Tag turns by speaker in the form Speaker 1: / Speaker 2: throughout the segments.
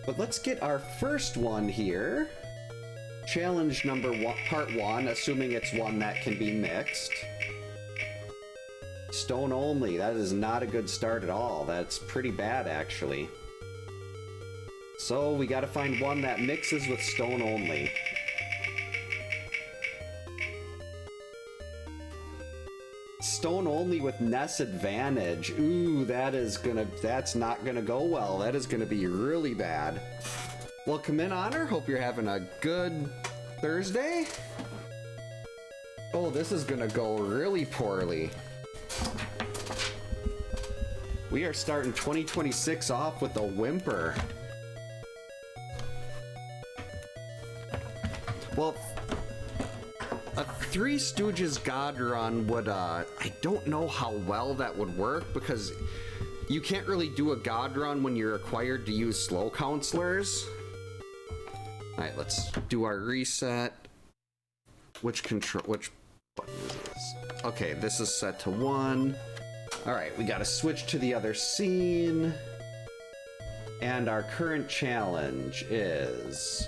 Speaker 1: But let's get our first one here. Challenge number one, part one, assuming it's one that can be mixed. Stone only. That is not a good start at all. That's pretty bad, actually. So we gotta find one that mixes with stone only. Stone only with NES advantage. Ooh, that's not gonna go well. That is gonna be really bad. Well, come in, Honor. Hope you're having a good Thursday. Oh, this is gonna go really poorly. We are starting 2026 off with a whimper. Well, a Three Stooges God run would, I don't know how well that would work, because you can't really do a God run when you're required to use slow counselors. Alright, let's do our reset. Which button is this? Okay, this is set to 1. Alright, we gotta switch to the other scene. And our current challenge is...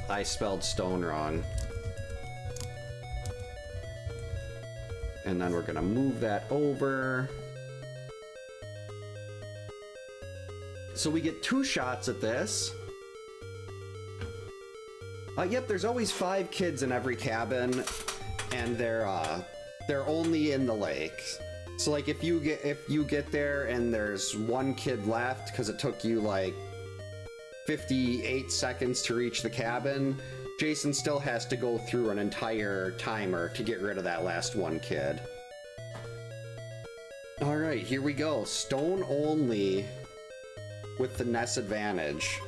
Speaker 1: I spelled stone wrong. And then we're gonna move that over. So we get 2 shots at this. Yep, there's always 5 kids in every cabin, and they're only in the lake. So like if you get there and there's 1 kid left because it took you like 58 seconds to reach the cabin, Jason still has to go through an entire timer to get rid of that last 1 kid. All right, here we go. Stone only with the NES advantage.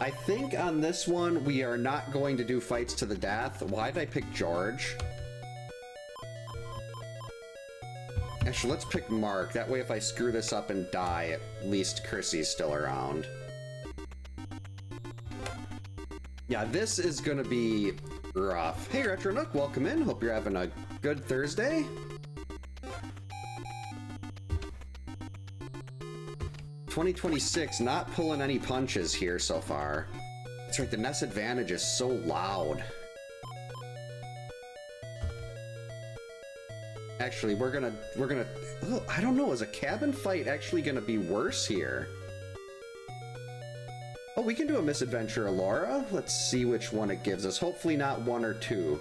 Speaker 1: I think on this one, we are not going to do fights to the death. Why did I pick George? Actually, let's pick Mark. That way if I screw this up and die, at least Chrissy's still around. Yeah, this is gonna be rough. Hey, Retro Nook, welcome in. Hope you're having a good Thursday. $2026, not pulling any punches here so far. That's right, the NES advantage is so loud. Actually, we're gonna, oh, I don't know, is a cabin fight actually gonna be worse here? Oh, we can do a misadventure, Alora. Let's see which one it gives us. Hopefully not 1 or 2.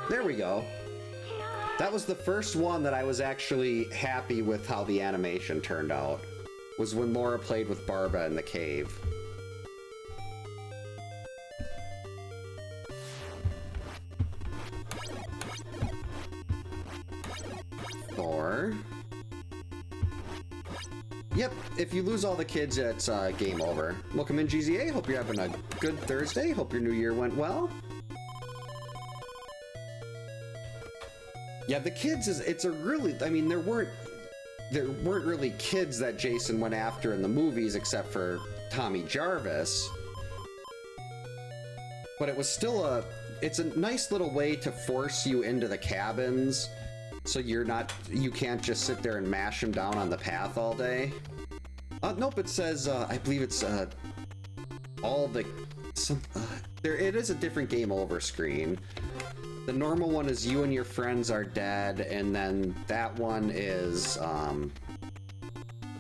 Speaker 1: There we go. That was the first one that I was actually happy with how the animation turned out. Was when Laura played with Barba in the cave. Four. Yep, if you lose all the kids, it's game over. Welcome in, GZA. Hope you're having a good Thursday. Hope your new year went well. Yeah, the kids it's a really, I mean, there weren't really kids that Jason went after in the movies except for Tommy Jarvis. But it was still it's a nice little way to force you into the cabins so you can't just sit there and mash them down on the path all day. Nope, it says, I believe it's it is a different game over screen. The normal one is you and your friends are dead, and then that one is,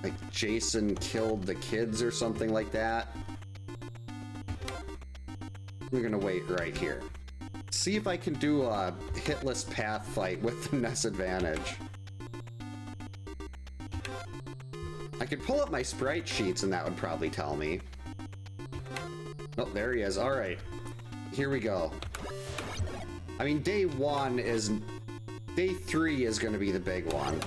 Speaker 1: like Jason killed the kids or something like that. We're gonna wait right here. See if I can do a hitless path fight with the NES advantage. I could pull up my sprite sheets and that would probably tell me. Oh, there he is. All right, here we go. I mean, day 3 is going to be the big one.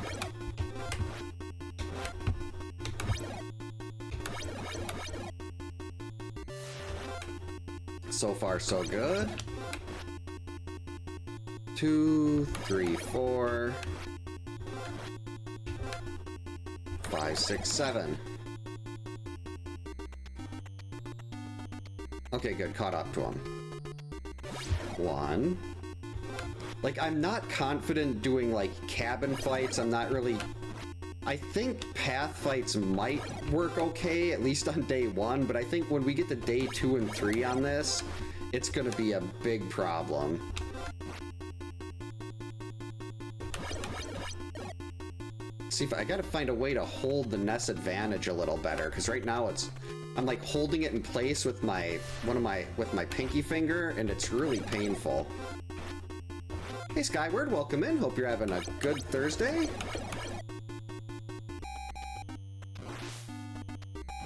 Speaker 1: So far, so good. 2, 3, 4, 5, 6, 7. Okay, good. Caught up to him. 1, Like, I'm not confident doing, like, cabin fights. I'm not really... I think path fights might work okay, at least on day 1, but I think when we get to day 2 and 3 on this, it's gonna be a big problem. See, if I gotta find a way to hold the NES Advantage a little better, because right now I'm like holding it in place with my pinky finger, and it's really painful. Hey Skyward, welcome in. Hope you're having a good Thursday.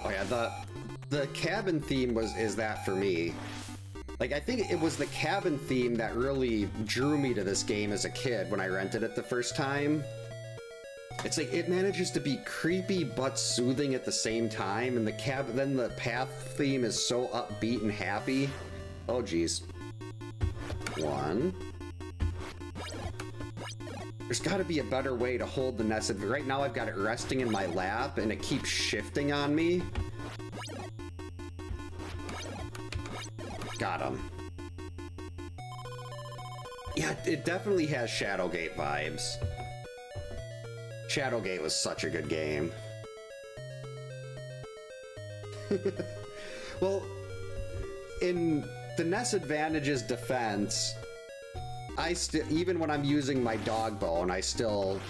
Speaker 1: Oh yeah, the cabin theme is that for me. Like, I think it was the cabin theme that really drew me to this game as a kid when I rented it the first time. It's like, it manages to be creepy but soothing at the same time, and then the path theme is so upbeat and happy. Oh geez. 1. There's gotta be a better way to hold the NES. Right now I've got it resting in my lap, and it keeps shifting on me. Got him. Yeah, it definitely has Shadowgate vibes. Shadowgate was such a good game. Well, in the NES Advantage's defense, even when I'm using my dog bone, I still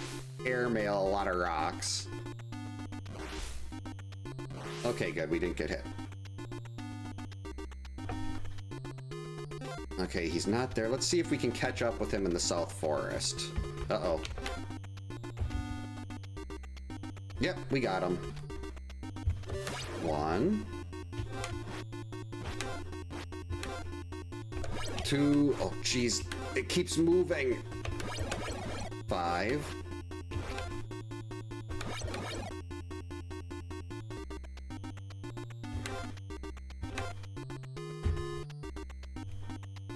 Speaker 1: airmail a lot of rocks. Okay, good, we didn't get hit. Okay, he's not there. Let's see if we can catch up with him in the South Forest. Uh-oh. Yep, we got him. 1. 2. Oh, jeez. It keeps moving. 5.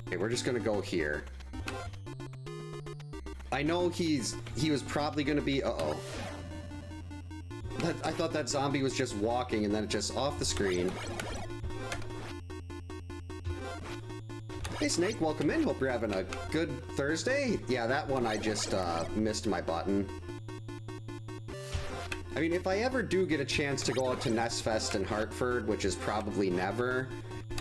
Speaker 1: Okay, we're just gonna go here. I know he was probably gonna be... Uh-oh. I thought that zombie was just walking and then it just off the screen. Hey Snake, welcome in. Hope you're having a good Thursday. Yeah, that one I just missed my button. I mean, if I ever do get a chance to go out to NES Fest in Hartford, which is probably never,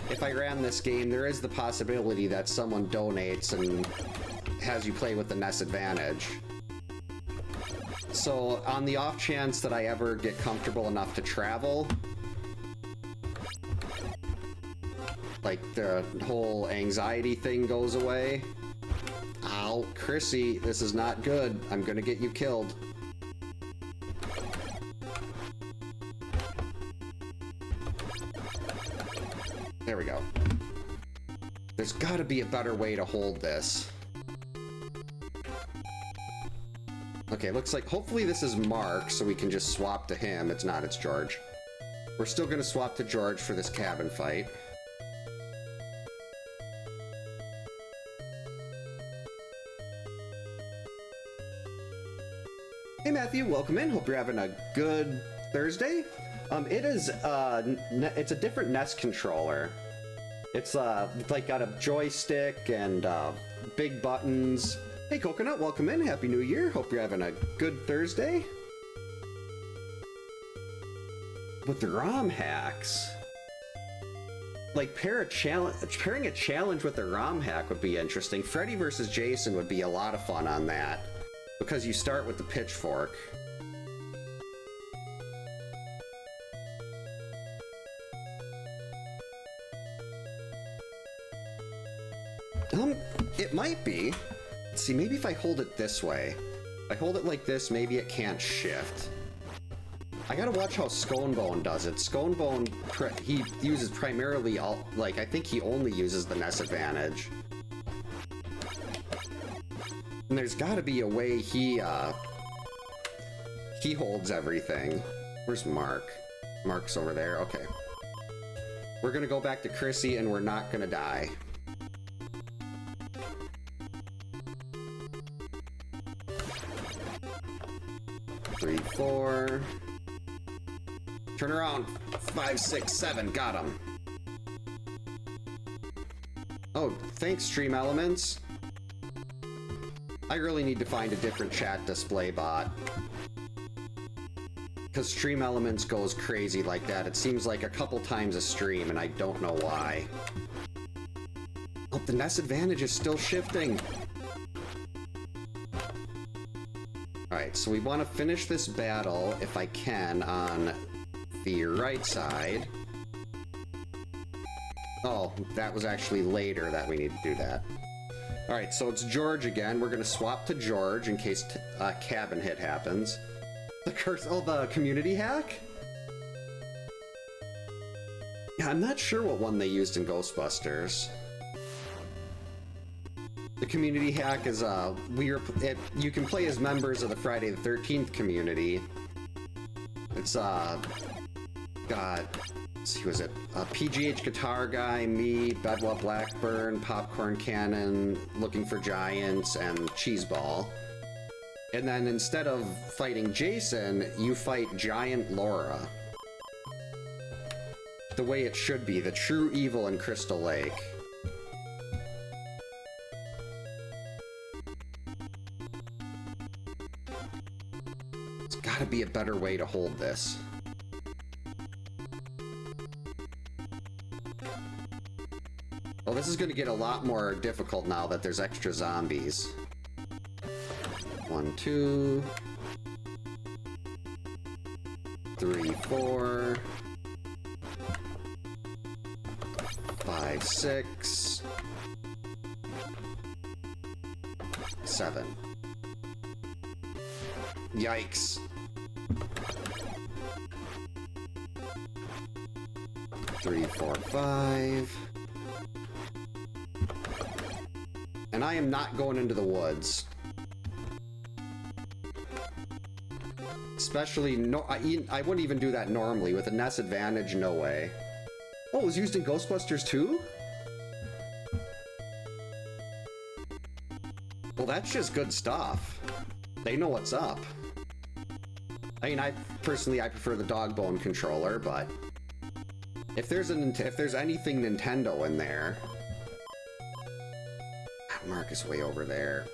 Speaker 1: if I ran this game, there is the possibility that someone donates and has you play with the NES Advantage. So, on the off chance that I ever get comfortable enough to travel, like the whole anxiety thing goes away. Ow, Chrissy, this is not good. I'm gonna get you killed. There we go. There's gotta be a better way to hold this. Okay, looks like hopefully this is Mark, so we can just swap to him. It's not, it's George. We're still gonna swap to George for this cabin fight. Hey Matthew, welcome in. Hope you're having a good Thursday. It's a different NES controller. It's like got a joystick and big buttons. Hey Coconut, welcome in. Happy New Year. Hope you're having a good Thursday. With the ROM hacks, like pairing a challenge with a ROM hack would be interesting. Freddy vs. Jason would be a lot of fun on that, because you start with the pitchfork. It might be. Let's see, maybe if I hold it this way. If I hold it like this, maybe it can't shift. I gotta watch how Sconebone does it. Sconebone, he uses primarily I think he only uses the NES Advantage. And there's gotta be a way he holds everything. Where's Mark? Mark's over there, okay. We're gonna go back to Chrissy and we're not gonna die. Three, 4. Turn around. 5, 6, 7. Got him. Oh, thanks, Stream Elements. I really need to find a different chat display bot. Because Stream Elements goes crazy like that. It seems like a couple times a stream, and I don't know why. Oh, the NES Advantage is still shifting. Alright, so we want to finish this battle, if I can, on the right side. Oh, that was actually later that we need to do that. Alright, so it's George again. We're going to swap to George in case a cabin hit happens. The curse... Oh, the community hack? Yeah, I'm not sure what one they used in Ghostbusters. The community hack is, you can play as members of the Friday the 13th community. It's, God... Let's see, was it PGH Guitar Guy, me, Bedwa Blackburn, Popcorn Cannon, Looking for Giants, and Cheeseball. And then instead of fighting Jason, you fight Giant Laura. The way it should be, the true evil in Crystal Lake. There's gotta be a better way to hold this. Well, this is gonna get a lot more difficult now that there's extra zombies. 1, 2, 3, 4, 5, 6, 7. Yikes. 3, 4, 5. And I am not going into the woods. Especially, no, I wouldn't even do that normally. With a NES Advantage, no way. Oh, it was used in Ghostbusters 2? Well, that's just good stuff. They know what's up. I mean, personally, I prefer the dog bone controller, but... If there's anything Nintendo in there... Mark is way over there.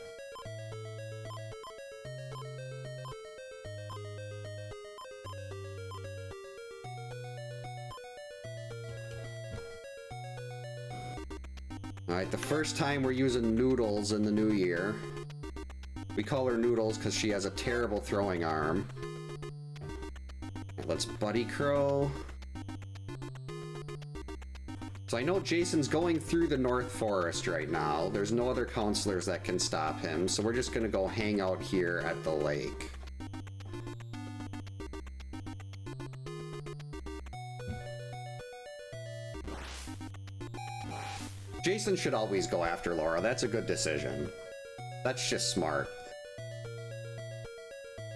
Speaker 1: Alright, the first time we're using Noodles in the new year. We call her Noodles because she has a terrible throwing arm. Let's Buddy Crow. So I know Jason's going through the North Forest right now. There's no other counselors that can stop him, so we're just gonna go hang out here at the lake. Jason should always go after Laura. That's a good decision. That's just smart.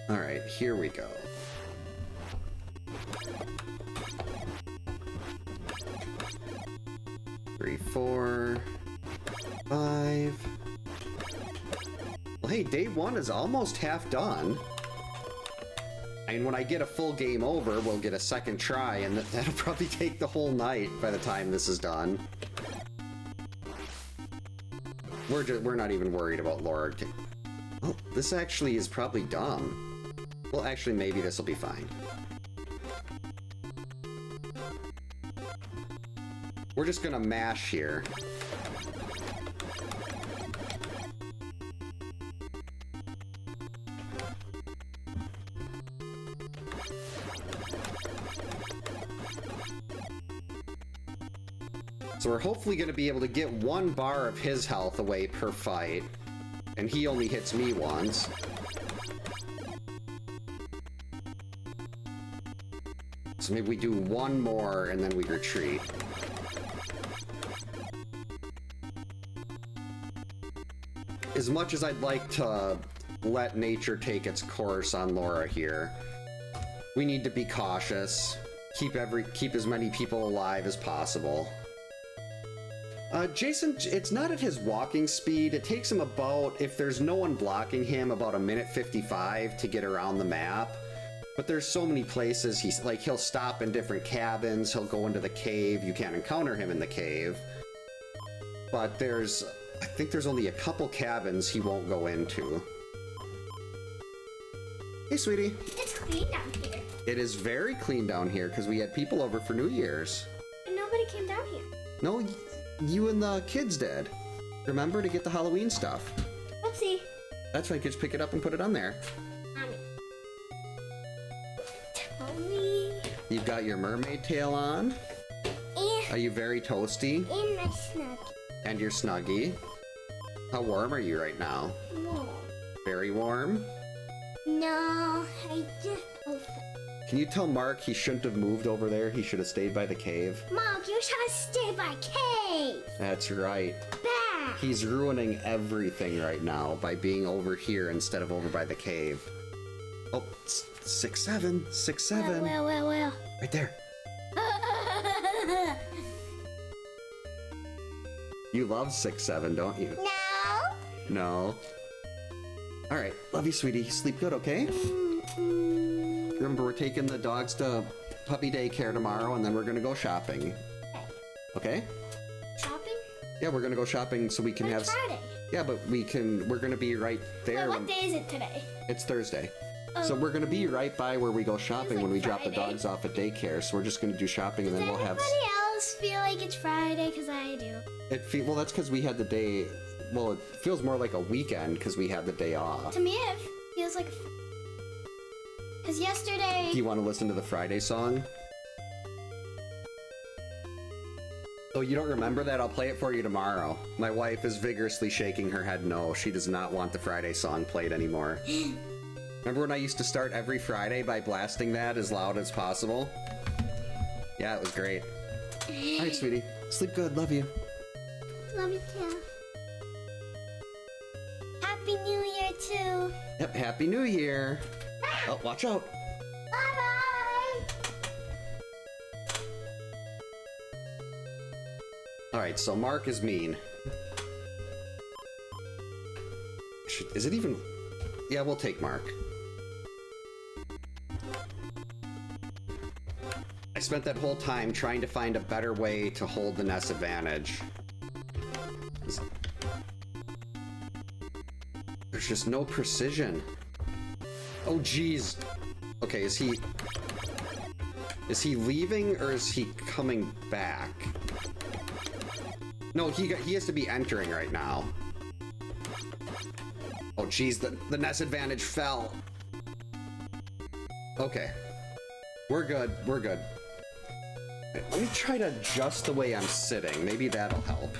Speaker 1: Alright, here we go. Three, 4, 5. Well, hey, day 1 is almost half done. And when I get a full game over, we'll get a second try, and that'll probably take the whole night by the time this is done. We're not even worried about Laura. Oh, this actually is probably dumb. Well, actually, maybe this will be fine. We're just gonna mash here. So we're hopefully going to be able to get 1 bar of his health away per fight. And he only hits me once. So maybe we do 1 more and then we retreat. As much as I'd like to let nature take its course on Laura here, we need to be cautious. Keep as many people alive as possible. Jason, it's not at his walking speed. It takes him about, if there's no one blocking him, about 1:55 to get around the map. But there's so many places, he'll stop in different cabins, he'll go into the cave, you can't encounter him in the cave. But there's I think there's only a couple cabins he won't go into. Hey, sweetie.
Speaker 2: It's clean down here.
Speaker 1: It is very clean down here because we had people over for New Year's.
Speaker 2: But nobody came down here.
Speaker 1: No, you and the kids did. Remember to get the Halloween stuff.
Speaker 2: Oopsie.
Speaker 1: That's right, just pick it up and put it on there.
Speaker 2: Mommy. Tell me.
Speaker 1: You've got your mermaid tail on. Are you very toasty?
Speaker 2: And my snuggie.
Speaker 1: And your snuggie. How warm are you right now?
Speaker 2: No.
Speaker 1: Very warm?
Speaker 2: No, I just opened.
Speaker 1: Can you tell Mark he shouldn't have moved over there? He should have stayed by the cave.
Speaker 2: Mark, you should have stayed by cave.
Speaker 1: That's right.
Speaker 2: Back.
Speaker 1: He's ruining everything right now by being over here instead of over by the cave. Oh, 6-7, 6-7.
Speaker 2: Well.
Speaker 1: Right there. You love 6-7, don't you?
Speaker 2: No.
Speaker 1: No. All right, love you, sweetie. Sleep good, okay? Remember, we're taking the dogs to puppy daycare tomorrow, and then we're gonna go shopping. Okay?
Speaker 2: Shopping?
Speaker 1: Yeah, we're gonna go shopping so we can
Speaker 2: It's
Speaker 1: have.
Speaker 2: Friday.
Speaker 1: Yeah, but we're gonna be right there.
Speaker 2: Well, what day is it today?
Speaker 1: It's Thursday. So we're gonna be right by where we go shopping when we drop the
Speaker 2: Friday.
Speaker 1: dogs off at daycare. So we're just gonna do shopping, and then we'll have.
Speaker 2: Does anybody else feel like it's Friday? Because I do.
Speaker 1: Well, that's because we had the day. Well, it feels more like a weekend because we had the day off.
Speaker 2: To me, it feels like. Because yesterday.
Speaker 1: Do you want to listen to the Friday song? Oh, you don't remember that? I'll play it for you tomorrow. My wife is vigorously shaking her head no. She does not want the Friday song played anymore. Remember when I used to start every Friday by blasting that as loud as possible? Yeah, it was great. All right, sweetie. Sleep good. Love you.
Speaker 2: Love you too. Happy New Year too.
Speaker 1: Yep, Happy New Year. Oh, watch out.
Speaker 2: Bye-bye.
Speaker 1: All right, so Mark is mean. Is it even... Yeah, we'll take Mark. I spent that whole time trying to find a better way to hold the NES advantage. There's just no precision. Oh, jeez. Okay, is he leaving or is he coming back? No, he has to be entering right now. Oh, jeez, the NES advantage fell. Okay. We're good. We're good. Let me try to adjust the way I'm sitting. Maybe that'll help.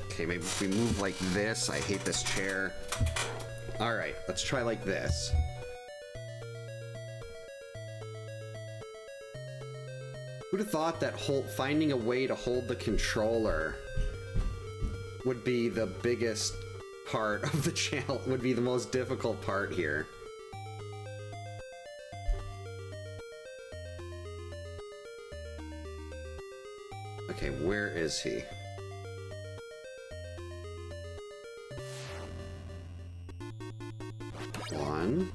Speaker 1: Okay, maybe if we move like this. I hate this chair. All right, let's try like this. Who'd have thought that finding a way to hold the controller would be the biggest part of the channel, would be the most difficult part here. Okay, where is he? One.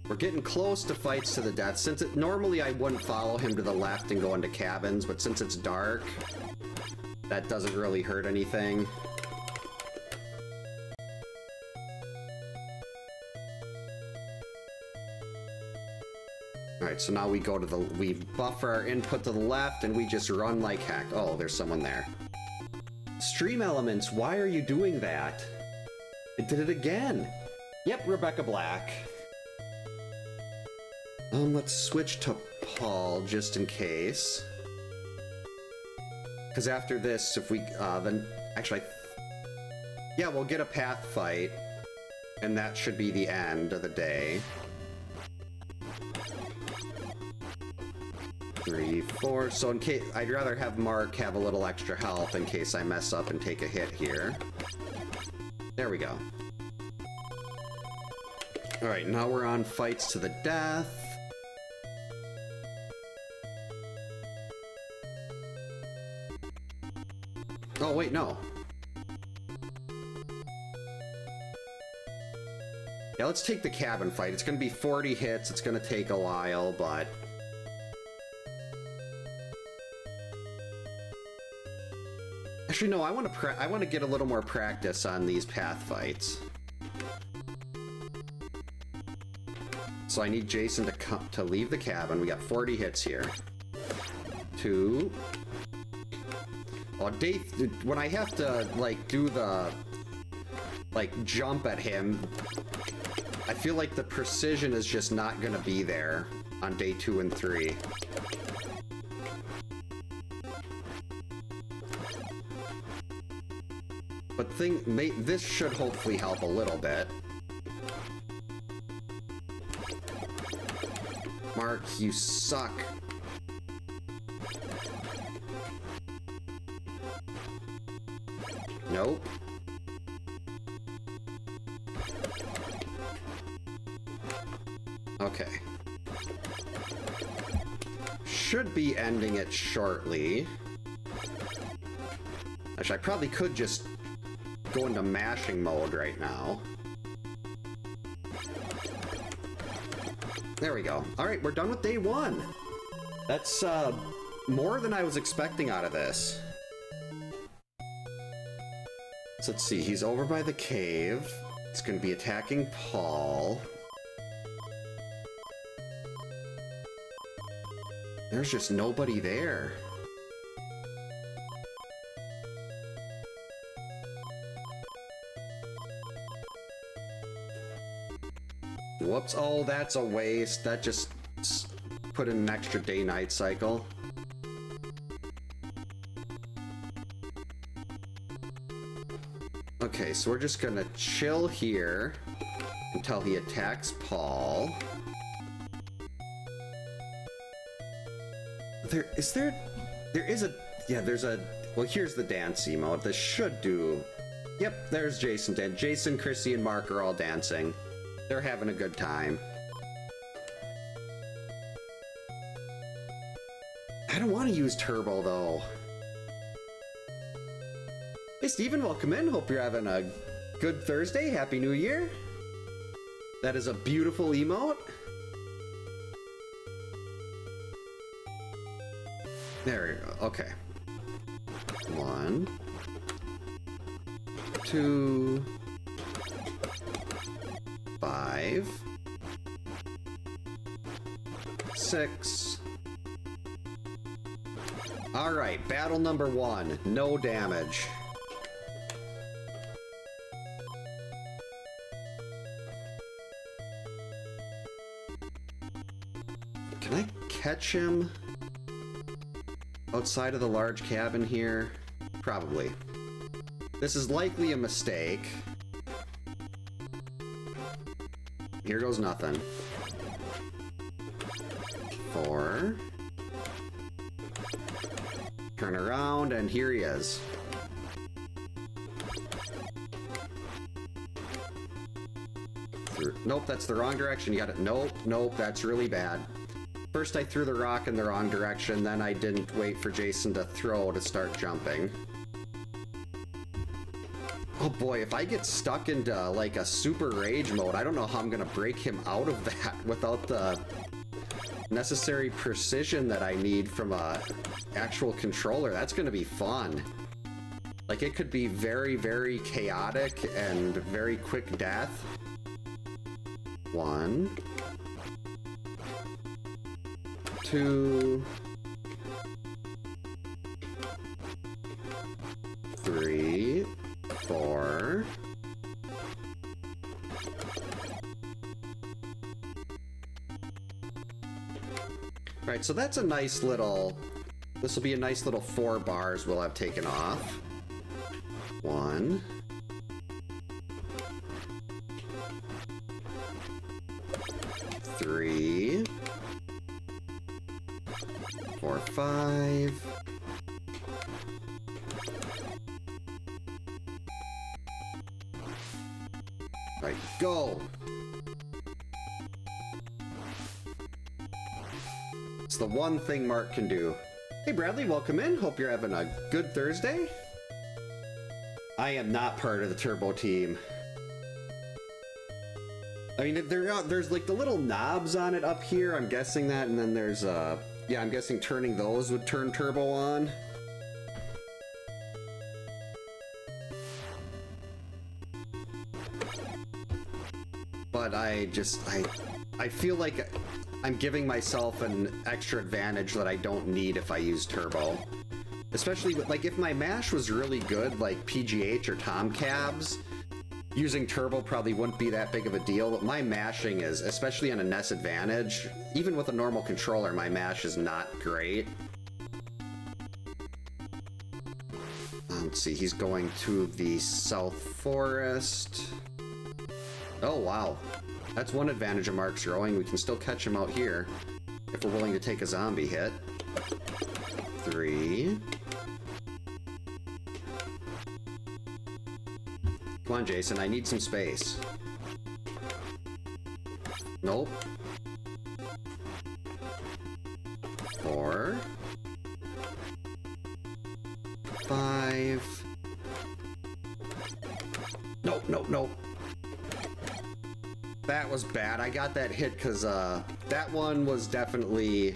Speaker 1: We're getting close to fights to the death. Since normally I wouldn't follow him to the left and go into cabins, but since it's dark, that doesn't really hurt anything. Alright, so now we go to we buffer our input to the left and we just run like heck. Oh, there's someone there. Stream Elements, why are you doing that? It did it again. Yep, Rebecca Black. Let's switch to Paul just in case. Because after this, if we, then, actually, yeah, we'll get a path fight, and that should be the end of the day. 3, 4, so in case, I'd rather have Mark have a little extra health in case I mess up and take a hit here. There we go. Alright, now we're on fights to the death. Oh, wait, no. Yeah, let's take the cabin fight. It's gonna be 40 hits. It's gonna take a while, but... Actually, no, I want to get a little more practice on these path fights. So I need Jason to leave the cabin. We got 40 hits here. 2. Oh, when I have to, like, do the, like, jump at him, I feel like the precision is just not gonna be there on day 2 and 3. But this should hopefully help a little bit. Mark, you suck. Nope. Okay. Should be ending it shortly. Actually, I probably could just go into mashing mode right now. There we go. Alright, we're done with day 1. That's more than I was expecting out of this. So let's see, he's over by the cave. He's gonna be attacking Paul. There's just nobody there. Whoops, oh, that's a waste. That just put in an extra day-night cycle. Okay, so we're just gonna chill here until he attacks Paul. Well, here's the dance emote. This should do. Yep, there's Jason. Jason, Chrissy, and Mark are all dancing. They're having a good time. I don't want to use Turbo, though. Hey, Steven, welcome in. Hope you're having a good Thursday. Happy New Year. That is a beautiful emote. There we go. Okay. 1, 2, 5, 6. All right, battle number 1. No damage. Can I catch him outside of the large cabin here? Probably. This is likely a mistake. Here goes nothing. 4. Turn around, and here he is. Nope, that's the wrong direction. You got it. Nope, nope, that's really bad. First I threw the rock in the wrong direction, then I didn't wait for Jason to throw to start jumping. Oh boy, if I get stuck into like a super rage mode, I don't know how I'm gonna break him out of that without the necessary precision that I need from a actual controller. That's gonna be fun. Like, it could be very, very chaotic and very quick death. 1, 2, 3, 4. Alright, so that's a nice little... This will be a nice little 4 bars we'll have taken off. 1. 3. 4, 5. Right, go! It's the one thing Mark can do. Hey Bradley, welcome in. Hope you're having a good Thursday. I am not part of the Turbo team. I mean, there's like the little knobs on it up here, I'm guessing that, and then there's, yeah, I'm guessing turning those would turn Turbo on. But I feel like I'm giving myself an extra advantage that I don't need if I use turbo. Especially with, like, if my mash was really good, like PGH or Tom Cabs, using turbo probably wouldn't be that big of a deal, but my mashing is, especially on a NES Advantage, even with a normal controller, my mash is not great. Let's see, he's going to the South Forest. Oh, wow. That's one advantage of Mark's throwing. We can still catch him out here if we're willing to take a zombie hit. 3. Come on, Jason, I need some space. Nope. 4. 5. Nope, nope, nope. That was bad. I got that hit because that one was definitely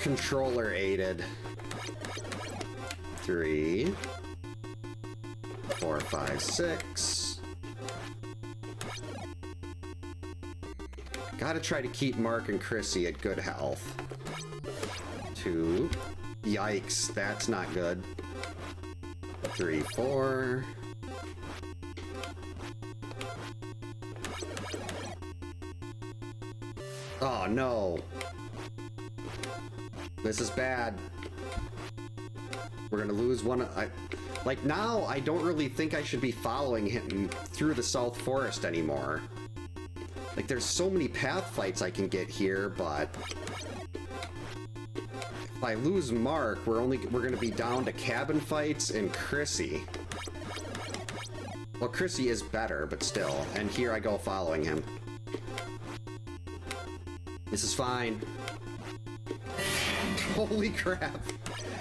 Speaker 1: controller aided. 3. 4, 5, 6. Gotta try to keep Mark and Chrissy at good health. 2. Yikes, that's not good. 3, 4. Oh no. This is bad. We're gonna lose one. Like, now, I don't really think I should be following him through the South Forest anymore. Like, there's so many path fights I can get here, but if I lose Mark, we're gonna be down to cabin fights and Chrissy. Well, Chrissy is better, but still. And here I go following him. This is fine. Holy crap.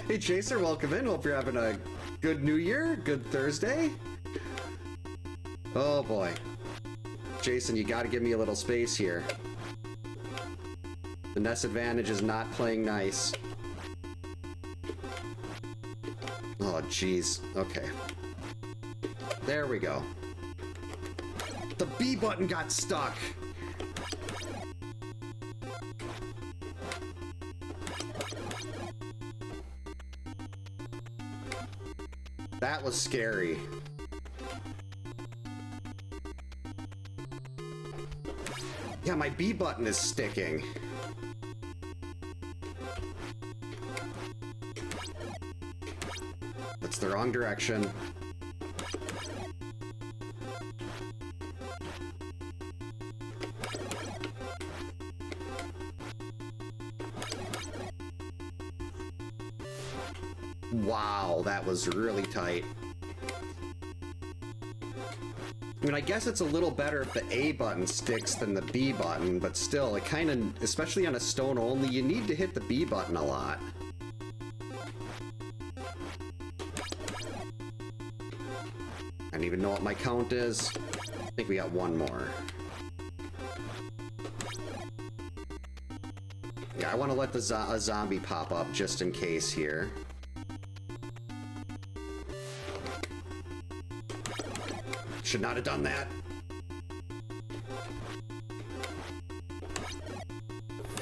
Speaker 1: Hey, Chaser, welcome in. Hope you're having a good New Year, good Thursday. Oh boy. Jason, you gotta give me a little space here. The NES Advantage is not playing nice. Oh, jeez. Okay. There we go. The B button got stuck. That was scary. Yeah, my B button is sticking. That's the wrong direction. Wow, that was really tight. I mean, I guess it's a little better if the A button sticks than the B button, but still, it kind of, especially on a stone only, you need to hit the B button a lot. I don't even know what my count is. I think we got one more. Yeah, I want to let the a zombie pop up just in case here. Should not have done that.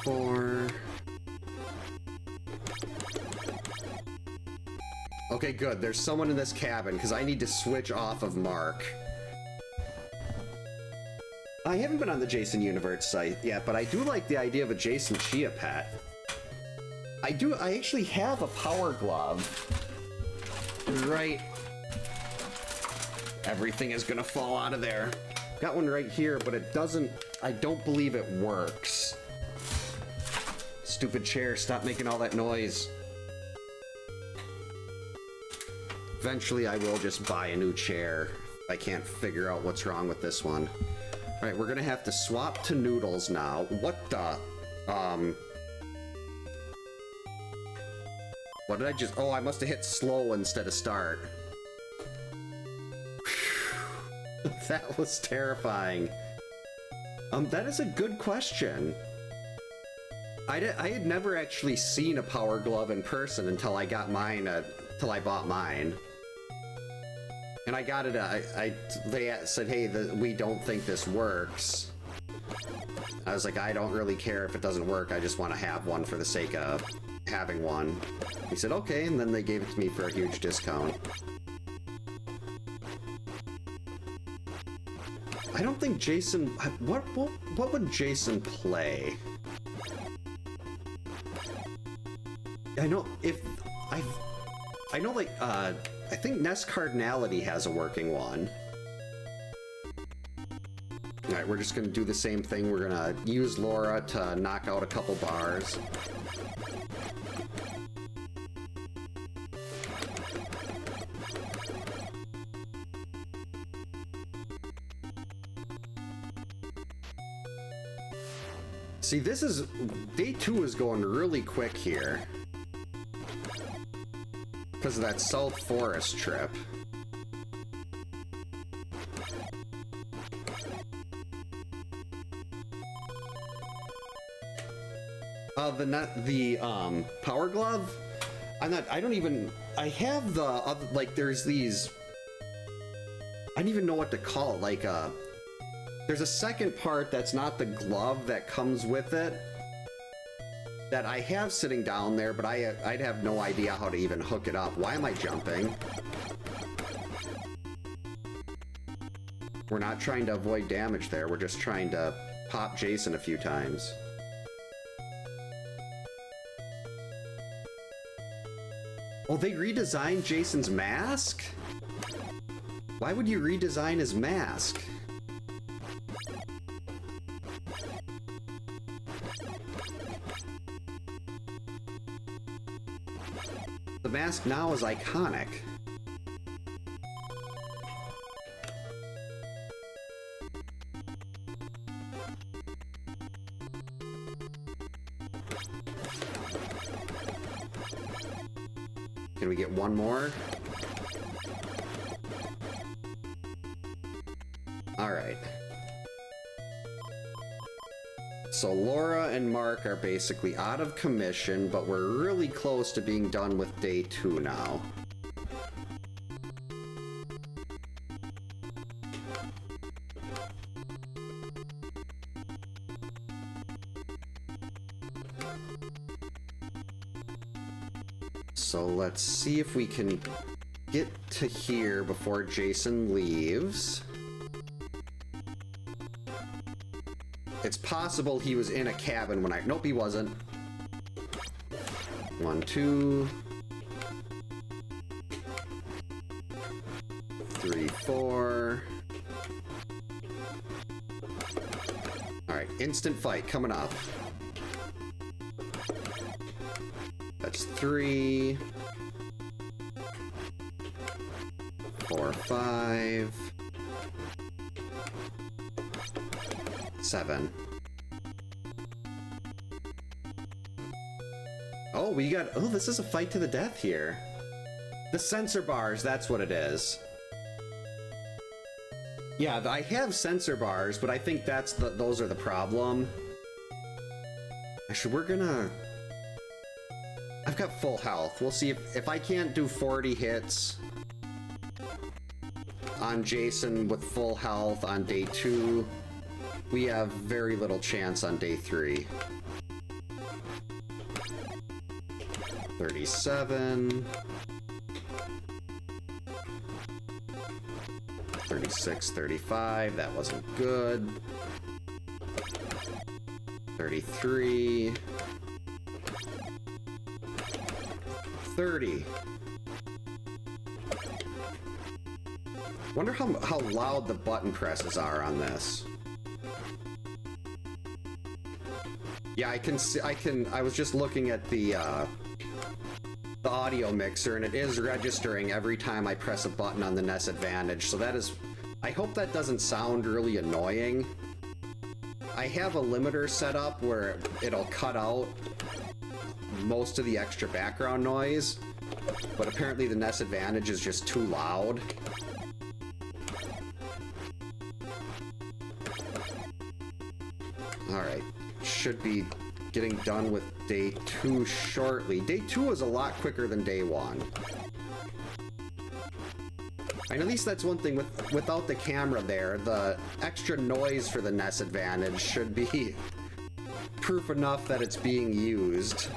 Speaker 1: 4. Okay, good. There's someone in this cabin, because I need to switch off of Mark. I haven't been on the Jason Universe site yet, but I do like the idea of a Jason Chia pet. I actually have a power glove. Right. Everything is gonna fall out of there. Got one right here, but it doesn't... I don't believe it works. Stupid chair, stop making all that noise. Eventually, I will just buy a new chair. I can't figure out what's wrong with this one. Alright, we're gonna have to swap to Noodles now. What the... What did I just... Oh, I must have hit slow instead of start. That was terrifying. That is a good question. I had never actually seen a power glove in person until I got mine, till I bought mine. And I got it, they said, hey, we don't think this works. I was like, I don't really care if it doesn't work, I just want to have one for the sake of having one. He said, okay, and then they gave it to me for a huge discount. I don't think Jason, what would Jason play? I know I know, like, I think NES Cardinality has a working one. Alright, we're just gonna do the same thing. We're gonna use Laura to knock out a couple bars. See, this is... Day 2 is going really quick here. Because of that South Forest trip. The Power Glove? I don't even... I have the other, like, there's these... I don't even know what to call it, like, there's a second part that's not the glove that comes with it that I have sitting down there, but I'd have no idea how to even hook it up. Why am I jumping? We're not trying to avoid damage there, we're just trying to pop Jason a few times. Oh, they redesigned Jason's mask? Why would you redesign his mask? The mask now is iconic. Can we get one more? All right. So Laura and Mark are basically out of commission, but we're really close to being done with day 2 now. So let's see if we can get to here before Jason leaves. It's possible he was in a cabin when I... Nope, he wasn't. 1, 2... 3, 4... Alright, instant fight coming up. That's 3... 4, 5... 7. Oh, we got... Oh, this is a fight to the death here. The sensor bars, that's what it is. Yeah, I have sensor bars, but I think that's those are the problem. Actually, we're gonna... I've got full health. We'll see if I can't do 40 hits on Jason with full health on day 2. We have very little chance on day 3. 37. 36, 35. That wasn't good. 33. 30. Wonder how loud the button presses are on this. Yeah, I can see, I was just looking at the audio mixer, and it is registering every time I press a button on the NES Advantage, so that is... I hope that doesn't sound really annoying. I have a limiter set up where it'll cut out most of the extra background noise, but apparently the NES Advantage is just too loud. Alright. Should be getting done with day 2 shortly. Day 2 was a lot quicker than day 1. And at least that's one thing without the camera there, the extra noise for the NES Advantage should be proof enough that it's being used.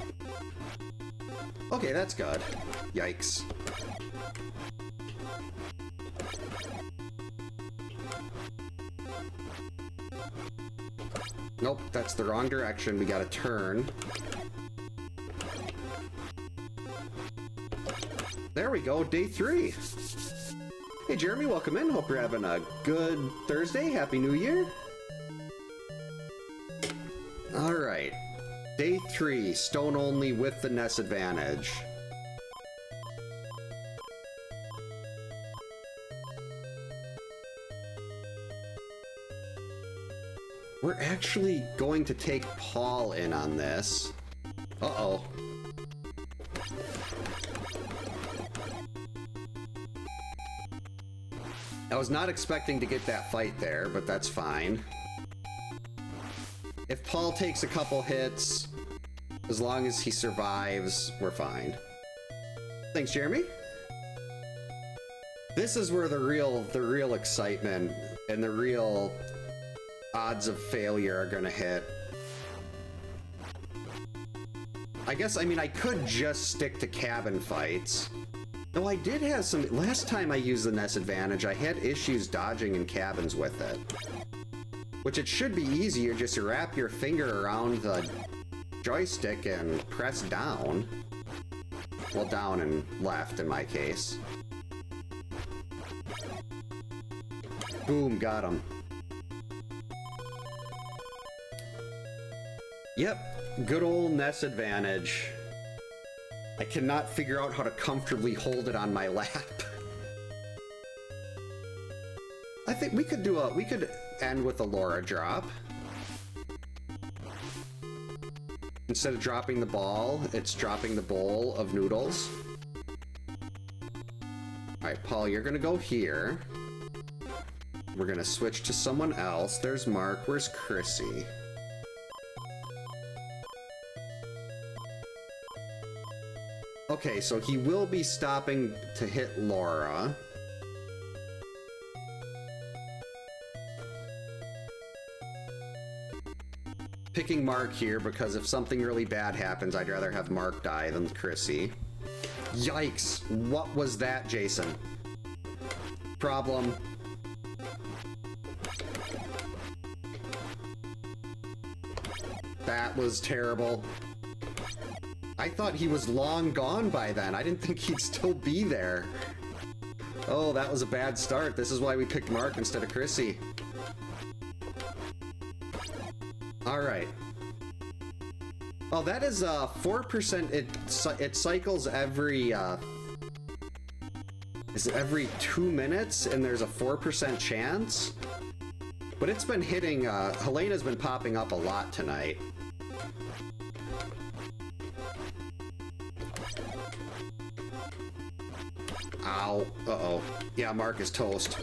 Speaker 1: Okay, that's good. Yikes. Nope, that's the wrong direction. We gotta turn. There we go, day 3. Hey Jeremy, welcome in. Hope you're having a good Thursday. Happy New Year. Alright. Day 3, stone only with the NES Advantage. We're actually going to take Paul in on this. Uh-oh. I was not expecting to get that fight there, but that's fine. If Paul takes a couple hits, as long as he survives, we're fine. Thanks, Jeremy. This is where the real excitement and the real odds of failure are gonna hit. I mean, I could just stick to cabin fights. Though I did have some... Last time I used the NES Advantage, I had issues dodging in cabins with it. Which it should be easier just to wrap your finger around the joystick and press down. Well, down and left in my case. Boom, got him. Yep, good old NES Advantage. I cannot figure out how to comfortably hold it on my lap. I think we could end with a Laura drop. Instead of dropping the ball, it's dropping the bowl of noodles. Alright, Paul, you're gonna go here. We're gonna switch to someone else. There's Mark. Where's Chrissy? Okay, so he will be stopping to hit Laura. Picking Mark here because if something really bad happens, I'd rather have Mark die than Chrissy. Yikes! What was that, Jason? Problem. That was terrible. I thought he was long gone by then. I didn't think he'd still be there. Oh, that was a bad start. This is why we picked Mark instead of Chrissy. Alright. Oh, that is 4%. It cycles every... is it every 2 minutes? And there's a 4% chance? But it's been hitting... Helena's been popping up a lot tonight. Ow. Uh-oh. Yeah, Mark is toast.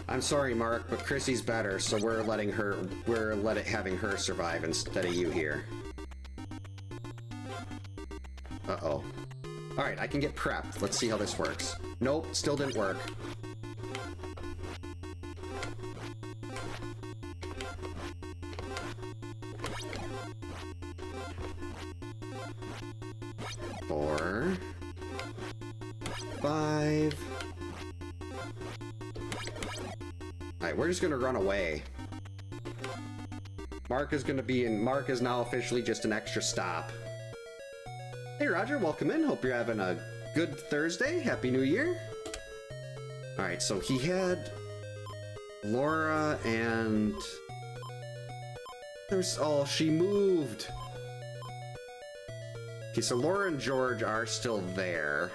Speaker 1: I'm sorry, Mark, but Chrissy's better, so we're having her survive instead of you here. Uh-oh. Alright, I can get prepped. Let's see how this works. Nope, still didn't work. Four. 5. Alright, we're just gonna run away. Mark is now officially just an extra stop. Hey Roger, welcome in. Hope you're having a good Thursday. Happy New Year. Alright, so he had Laura and... Oh, she moved. Okay, so Laura and George are still there.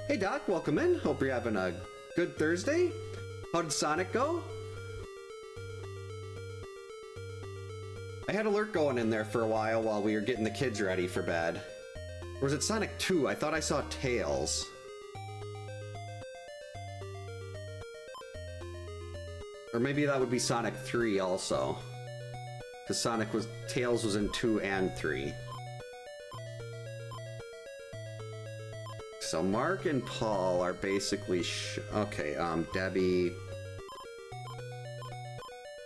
Speaker 1: Hey Doc, welcome in. Hope you're having a good Thursday. How did Sonic go? I had Alert going in there for a while we were getting the kids ready for bed. Or was it Sonic 2? I thought I saw Tails. Or maybe that would be Sonic 3 also. Because Tails was in 2 and 3. So Mark and Paul are basically okay, Debbie.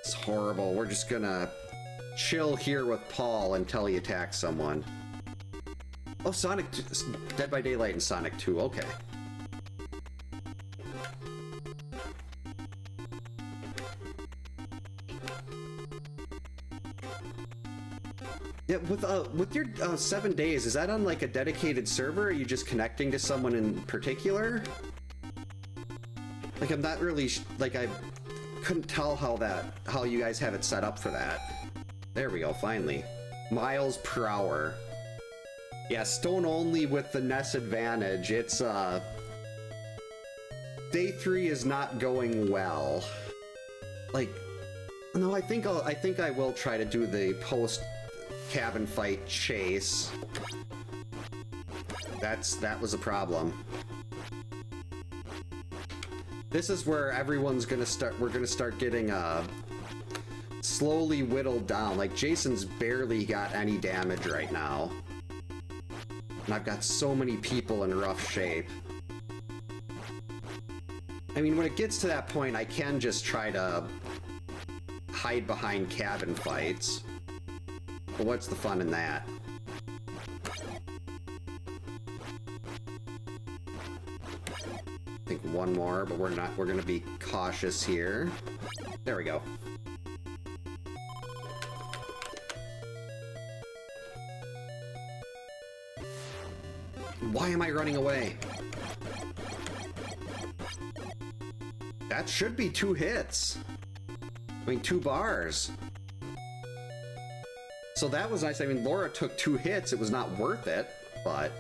Speaker 1: It's horrible. We're just gonna chill here with Paul until he attacks someone. Oh, Dead by Daylight and Sonic 2, okay. Yeah, with your 7 days, is that on like a dedicated server? Or are you just connecting to someone in particular? Like, I'm not really like I couldn't tell how you guys have it set up for that. There we go, finally. Miles per hour. Yeah, stone only with the NES advantage. It's day 3 is not going well. Like, no, I think I will try to do the post cabin fight chase. That was a problem. This is where everyone's gonna start. We're gonna start getting slowly whittled down. Like, Jason's barely got any damage right now, and I've got so many people in rough shape. I mean, when it gets to that point, I can just try to hide behind cabin fights. But what's the fun in that? I think one more, but we're not. We're gonna be cautious here. There we go. Why am I running away? That should be 2 hits. I mean, 2 bars. So that was nice. I mean, Laura took 2 hits. It was not worth it, but...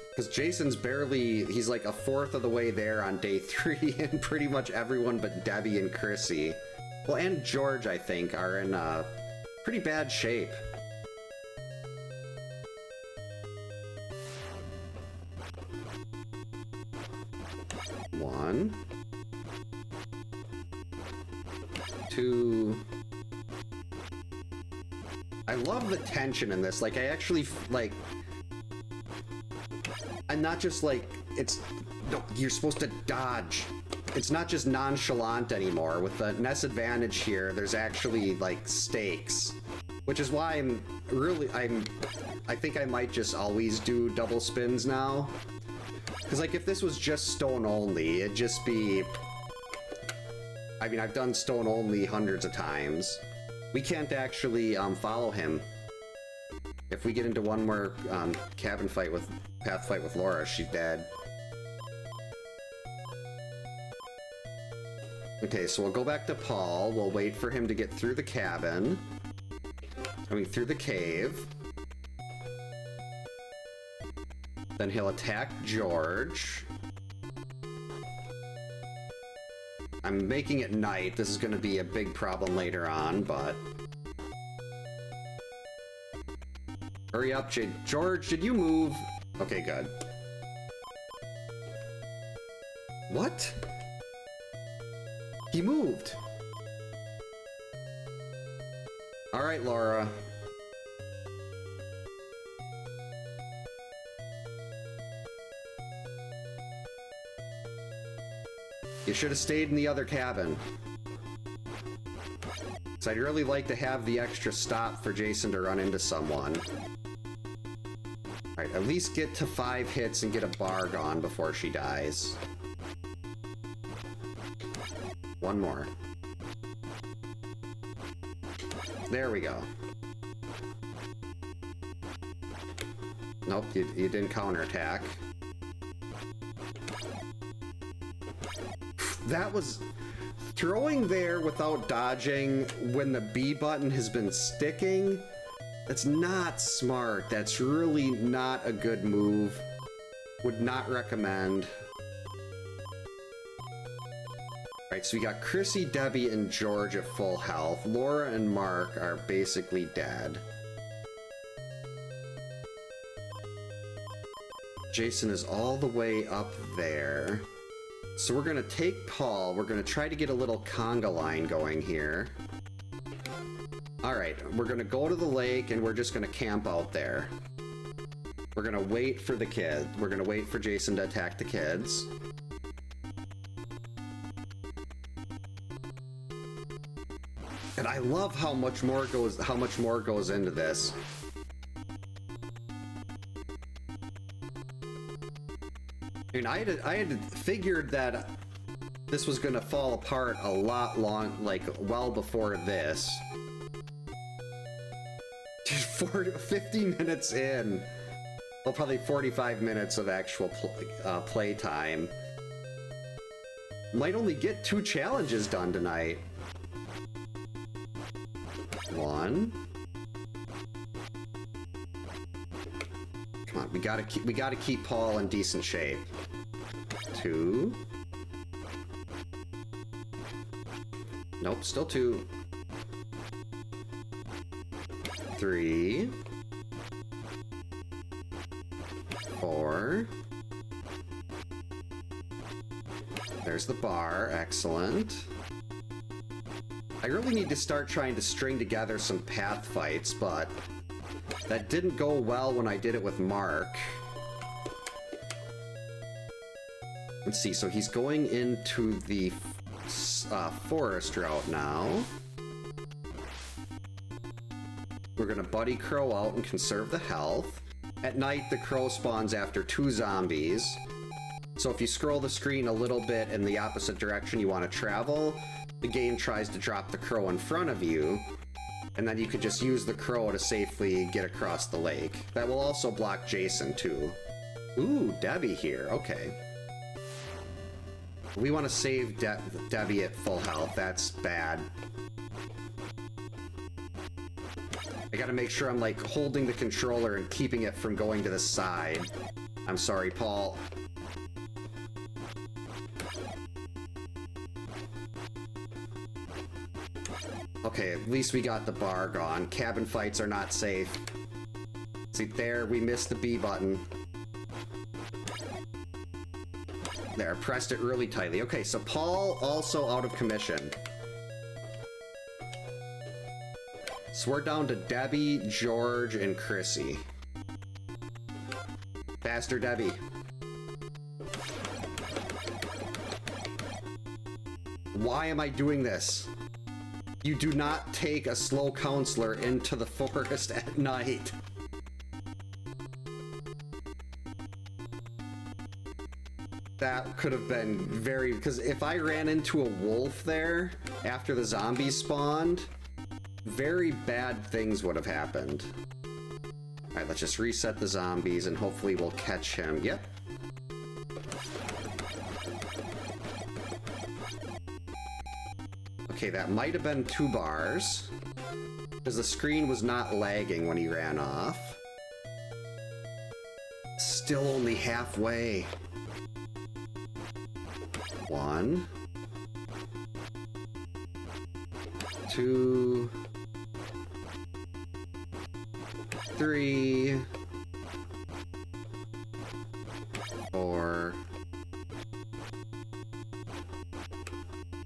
Speaker 1: Because Jason's barely... He's like 1/4 of the way there on day 3, and pretty much everyone but Debbie and Chrissy. Well, and George, I think, are in pretty bad shape. One. 2. I love the tension in this. Like, I actually, like... I'm not just like, it's... No, you're supposed to dodge. It's not just nonchalant anymore. With the NES advantage here, there's actually, like, stakes. Which is why I think I might just always do double spins now. Because, like, if this was just stone only, it'd just be... I mean, I've done stone only hundreds of times. We can't actually follow him. If we get into one more path fight with Laura, she's dead. Okay, so we'll go back to Paul. We'll wait for him to get through the cabin. I mean, through the cave. Then he'll attack George. I'm making it night. This is going to be a big problem later on, but... Hurry up, George, did you move? Okay, good. What? He moved. All right, Laura. You should have stayed in the other cabin. So I'd really like to have the extra stop for Jason to run into someone. Alright, at least get to 5 hits and get a bar gone before she dies. One more. There we go. Nope, you didn't counterattack. That was... Throwing there without dodging when the B button has been sticking, that's not smart. That's really not a good move. Would not recommend. Alright, so we got Chrissy, Debbie, and George at full health. Laura and Mark are basically dead. Jason is all the way up there. So we're gonna take Paul, we're gonna try to get a little conga line going here. Alright, we're gonna go to the lake and we're just gonna camp out there. We're gonna wait for the kid. We're gonna wait for Jason to attack the kids. And I love how much more goes into this. I mean, I had figured that this was gonna fall apart a lot well before this. 50 minutes in. Well, probably 45 minutes of actual play time. Might only get 2 challenges done tonight. 1. Come on, we gotta keep Paul in decent shape. 2. Nope, still 2. 3. 4. There's the bar, excellent. I really need to start trying to string together some path fights, but that didn't go well when I did it with Mark. Let's see, so he's going into the forest route now. We're gonna buddy crow out and conserve the health. At night, the crow spawns after 2 zombies. So if you scroll the screen a little bit in the opposite direction you want to travel, the game tries to drop the crow in front of you, and then you could just use the crow to safely get across the lake. That will also block Jason, too. Ooh, Debbie here. Okay. We want to save Debbie at full health. That's bad. I gotta make sure I'm, like, holding the controller and keeping it from going to the side. I'm sorry, Paul. Okay, at least we got the bar gone. Cabin fights are not safe. See, there, we missed the B button. There, pressed it really tightly. Okay, so Paul also out of commission. So we're down to Debbie, George, and Chrissy. Faster, Debbie. Why am I doing this? You do not take a slow counselor into the forest at night. That could have been very... because if I ran into a wolf there after the zombies spawned, very bad things would have happened. Alright, let's just reset the zombies and hopefully we'll catch him. Yep. Okay, that might have been 2 bars, because the screen was not lagging when he ran off. Still only halfway. 1. 2. 3. 4.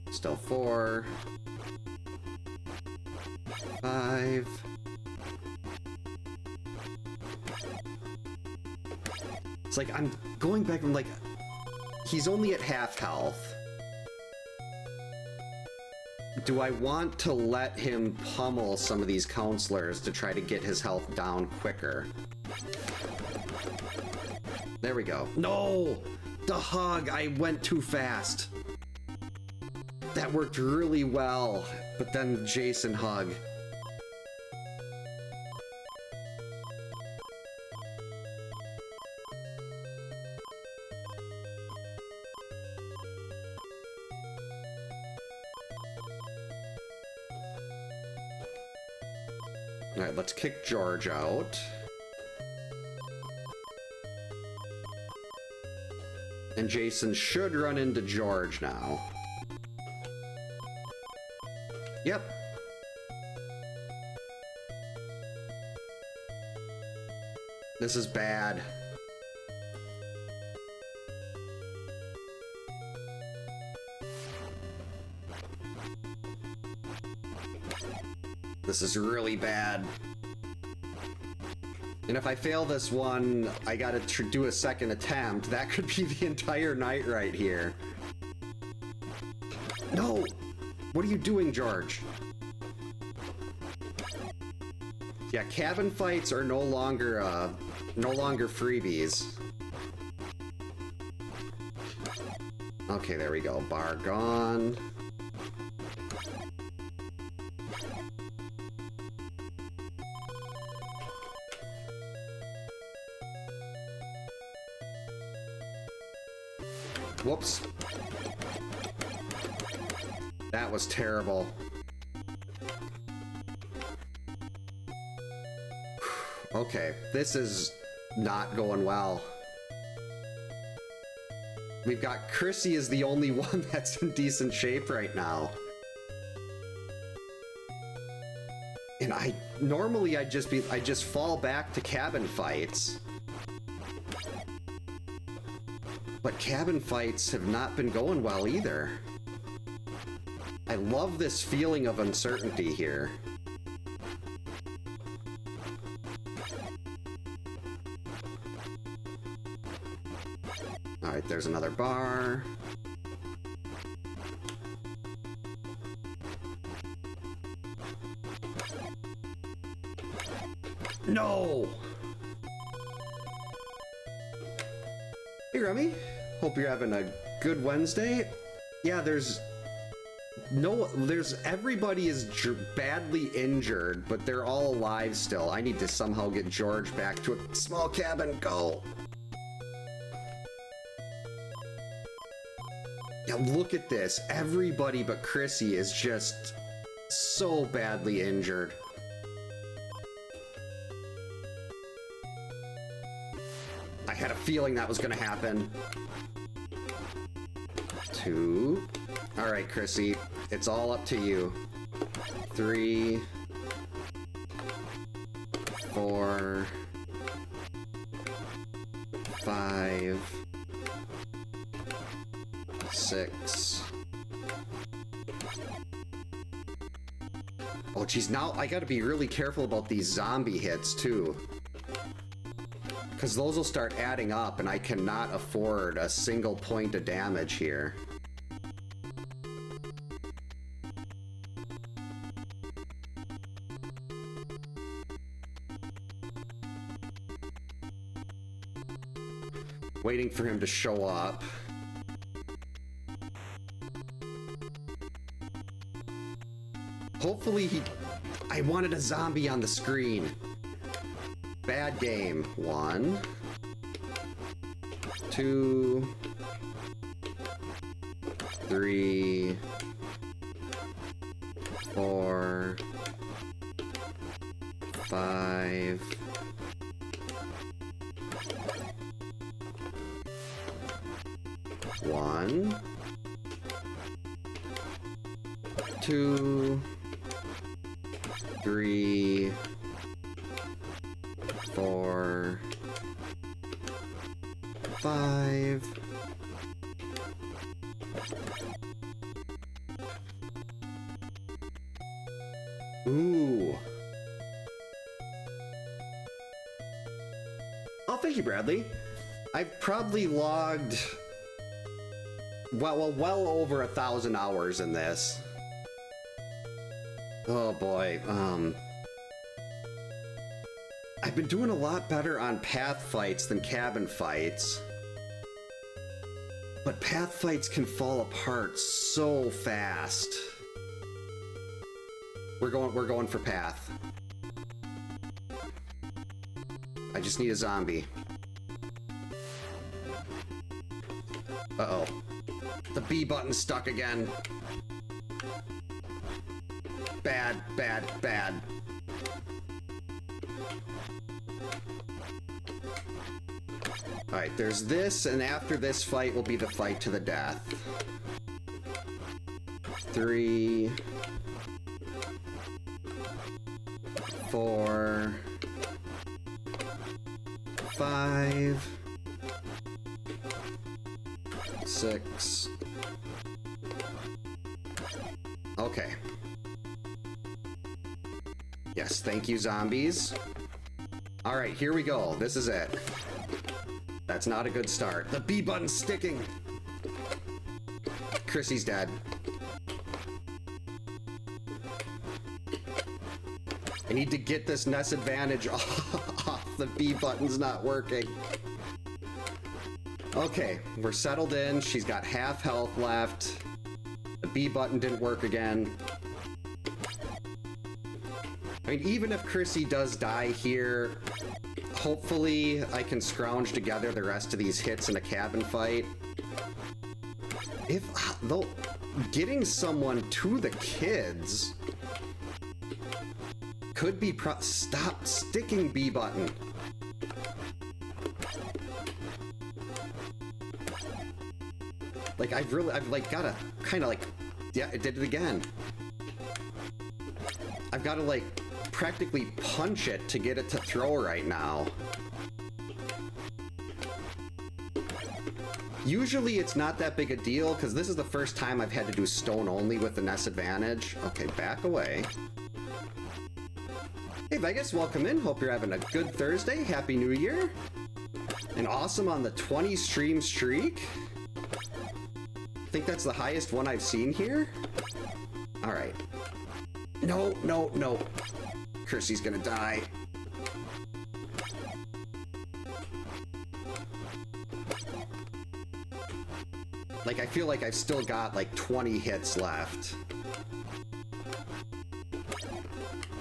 Speaker 1: Still 4. 5. It's like I'm going back and like he's only at half health. Do I want to let him pummel some of these counselors to try to get his health down quicker? There we go. No! The hug! I went too fast. That worked really well, but then Jason hug. Alright, let's kick George out. And Jason should run into George now. Yep. This is bad. This is really bad. And if I fail this one, I gotta do a second attempt. That could be the entire night right here. No! What are you doing, George? Yeah, cabin fights are no longer freebies. Okay, there we go. Bar gone. Whoops. That was terrible. Okay, this is not going well. We've got Chrissy is the only one that's in decent shape right now. And normally I just fall back to cabin fights. But cabin fights have not been going well either. I love this feeling of uncertainty here. Alright, there's another bar. No! Hey, Remy. Hope you're having a good Wednesday. Yeah, everybody is badly injured, but they're all alive still. I need to somehow get George back to a small cabin. Go! Yeah, look at this. Everybody but Chrissy is just so badly injured. I had a feeling that was gonna happen. 2. All right, Chrissy, it's all up to you. 3, 4, 5, 6. Oh, geez, now I gotta be really careful about these zombie hits, too. Because those will start adding up, and I cannot afford a single point of damage here. Waiting for him to show up. Hopefully I wanted a zombie on the screen. Bad game. 1, 2, 3, 4, 5. One, 2, 3, 4, 5. Ooh. Oh, thank you, Bradley. I've probably logged well over 1,000 hours in this. Oh boy, I've been doing a lot better on path fights than cabin fights. But path fights can fall apart so fast. We're going for path. I just need a zombie. Uh-oh. The B button's stuck again. Bad, bad, bad. Alright, there's this, and after this fight will be the fight to the death. 3, 4, 5, 6. Okay. Yes, thank you, zombies. All right, here we go. This is it. That's not a good start. The B button's sticking. Chrissy's dead. I need to get this NES advantage off. The B button's not working. Okay, we're settled in. She's got half health left. The B button didn't work again. I mean, even if Chrissy does die here, hopefully I can scrounge together the rest of these hits in a cabin fight. Though, getting someone to the kids could be stop sticking B button. Like, I've like gotta kind of like, yeah, it did it again. I've got to like practically punch it to get it to throw right now. Usually it's not that big a deal because this is the first time I've had to do stone only with the NES advantage. Okay, back away. Hey Vegas, welcome in. Hope you're having a good Thursday. Happy New Year. And awesome on the 20 stream streak. I think that's the highest one I've seen here. All right. No, no, no. Kirsty's gonna die. Like, I feel like I've still got like 20 hits left.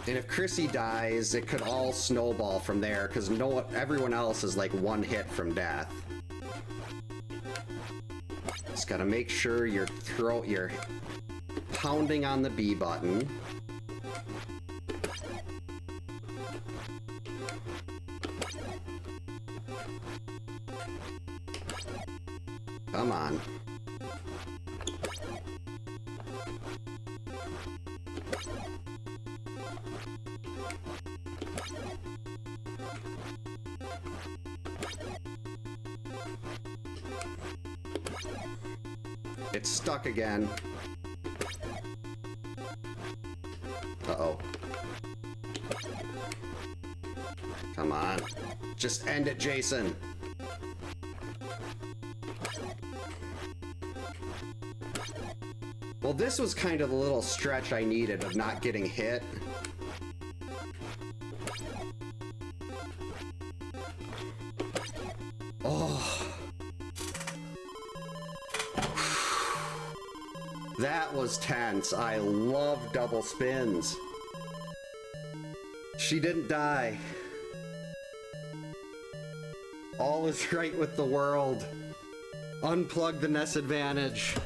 Speaker 1: And if Chrissy dies, it could all snowball from there because everyone else is like one hit from death. Just gotta make sure you're pounding on the B button. Come on. It's stuck again. Uh-oh. Come on. Just end it, Jason. Well, this was kind of the little stretch I needed of not getting hit. Oh. That was tense. I love double spins. She didn't die. All is right with the world. Unplug the NES advantage.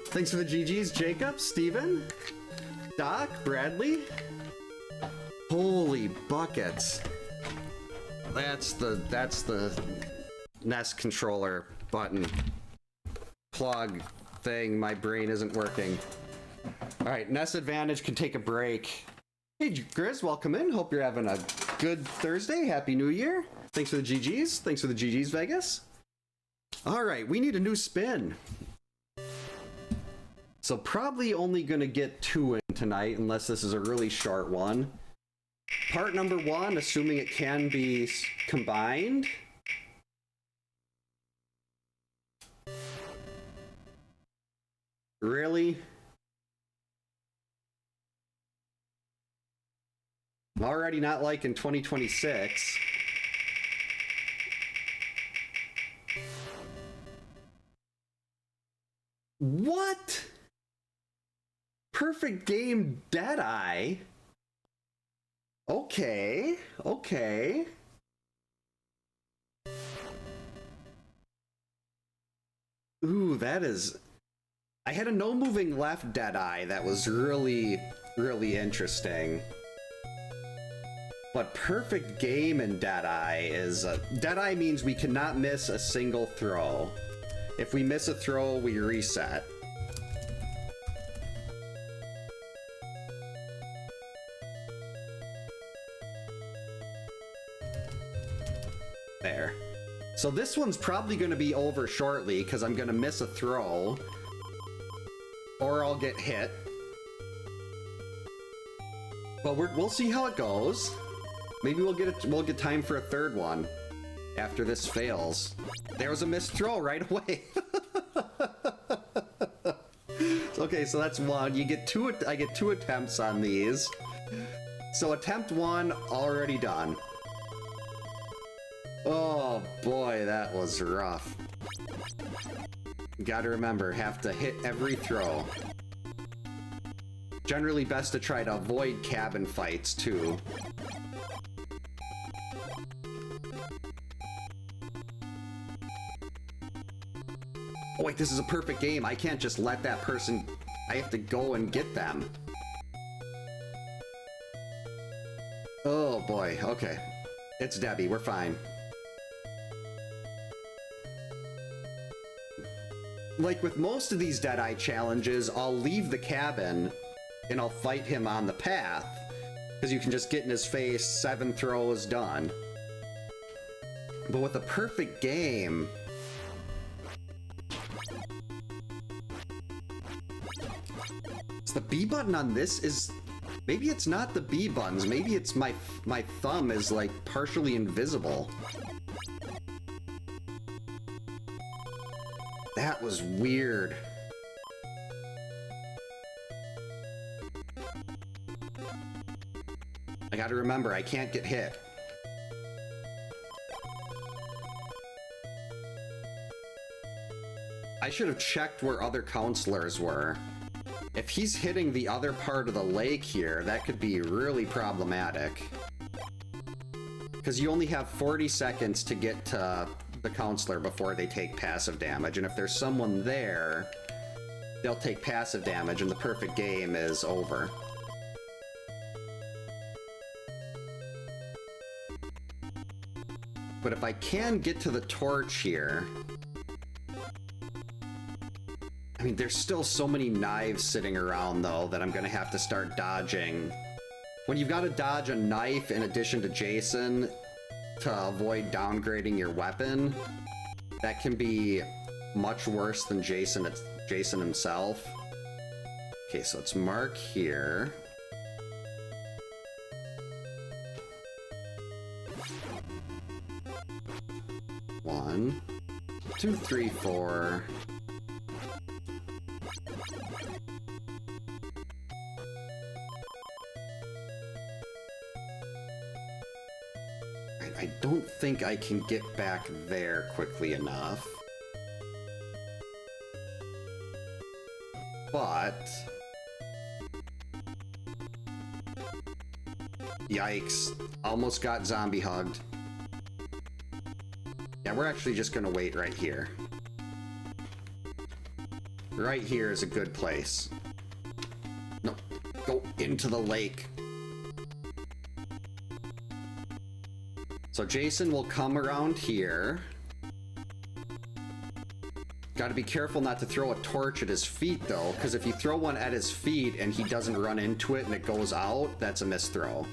Speaker 1: Thanks for the GGs, Jacob, Steven, Doc, Bradley. Holy buckets. That's the NES controller button plug thing. My brain isn't working. All right, NES advantage can take a break. Hey, Grizz, welcome in. Hope you're having a good Thursday. Happy New Year. Thanks for the GGs. Thanks for the GGs, Vegas. All right, we need a new spin. So probably only gonna get 2 in tonight, unless this is a really short one. Part number 1, assuming it can be combined. Really? I'm already not liking 2026. What? Perfect game, Deadeye. Okay, okay. Ooh, that is... I had a no moving left Deadeye that was really, really interesting. But perfect game in Deadeye is... Deadeye means we cannot miss a single throw. If we miss a throw, we reset. There. So this one's probably going to be over shortly because I'm going to miss a throw. Or I'll get hit. Well, we'll see how it goes. Maybe we'll get time for a third one after this fails. There was a missed throw right away. Okay, so that's one. You get two. I get 2 attempts on these. So attempt 1 already done. Oh boy, that was rough. Gotta remember, have to hit every throw. Generally best to try to avoid cabin fights too. Oh wait, this is a perfect game. I can't just let that person... I have to go and get them. Oh boy, okay. It's Debbie, we're fine. Like with most of these Deadeye challenges, I'll leave the cabin and I'll fight him on the path. Because you can just get in his face, 7 throws, done. But with a perfect game... The B button on this is... Maybe it's not the B buttons. Maybe it's my thumb is like partially invisible. That was weird. I gotta remember, I can't get hit. I should have checked where other counselors were. If he's hitting the other part of the lake here, that could be really problematic. Because you only have 40 seconds to get to the counselor before they take passive damage, and if there's someone there, they'll take passive damage and the perfect game is over. But if I can get to the torch here... I mean, there's still so many knives sitting around, though, that I'm gonna have to start dodging. When you've got to dodge a knife in addition to Jason to avoid downgrading your weapon, that can be much worse than Jason himself. Okay, so it's Mark here. One, 2, 3, 4. I don't think I can get back there quickly enough. But... Yikes. Almost got zombie hugged. Yeah, we're actually just gonna wait right here. Right here is a good place. No, go into the lake. So Jason will come around here. Gotta be careful not to throw a torch at his feet, though, because if you throw one at his feet and he doesn't run into it and it goes out, that's a missed throw.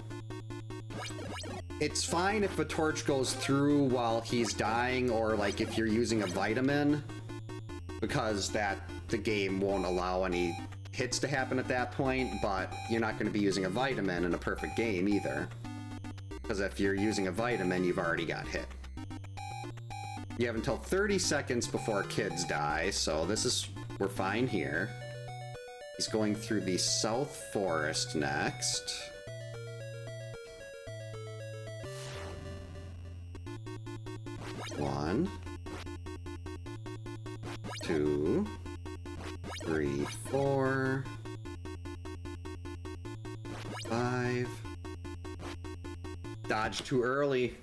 Speaker 1: It's fine if a torch goes through while he's dying, or like if you're using a vitamin, because the game won't allow any hits to happen at that point, but you're not going to be using a vitamin in a perfect game either. Because if you're using a vitamin, you've already got hit. You have until 30 seconds before kids die, so we're fine here. He's going through the South Forest next. One, 2, 3, 4, 5. Dodged too early.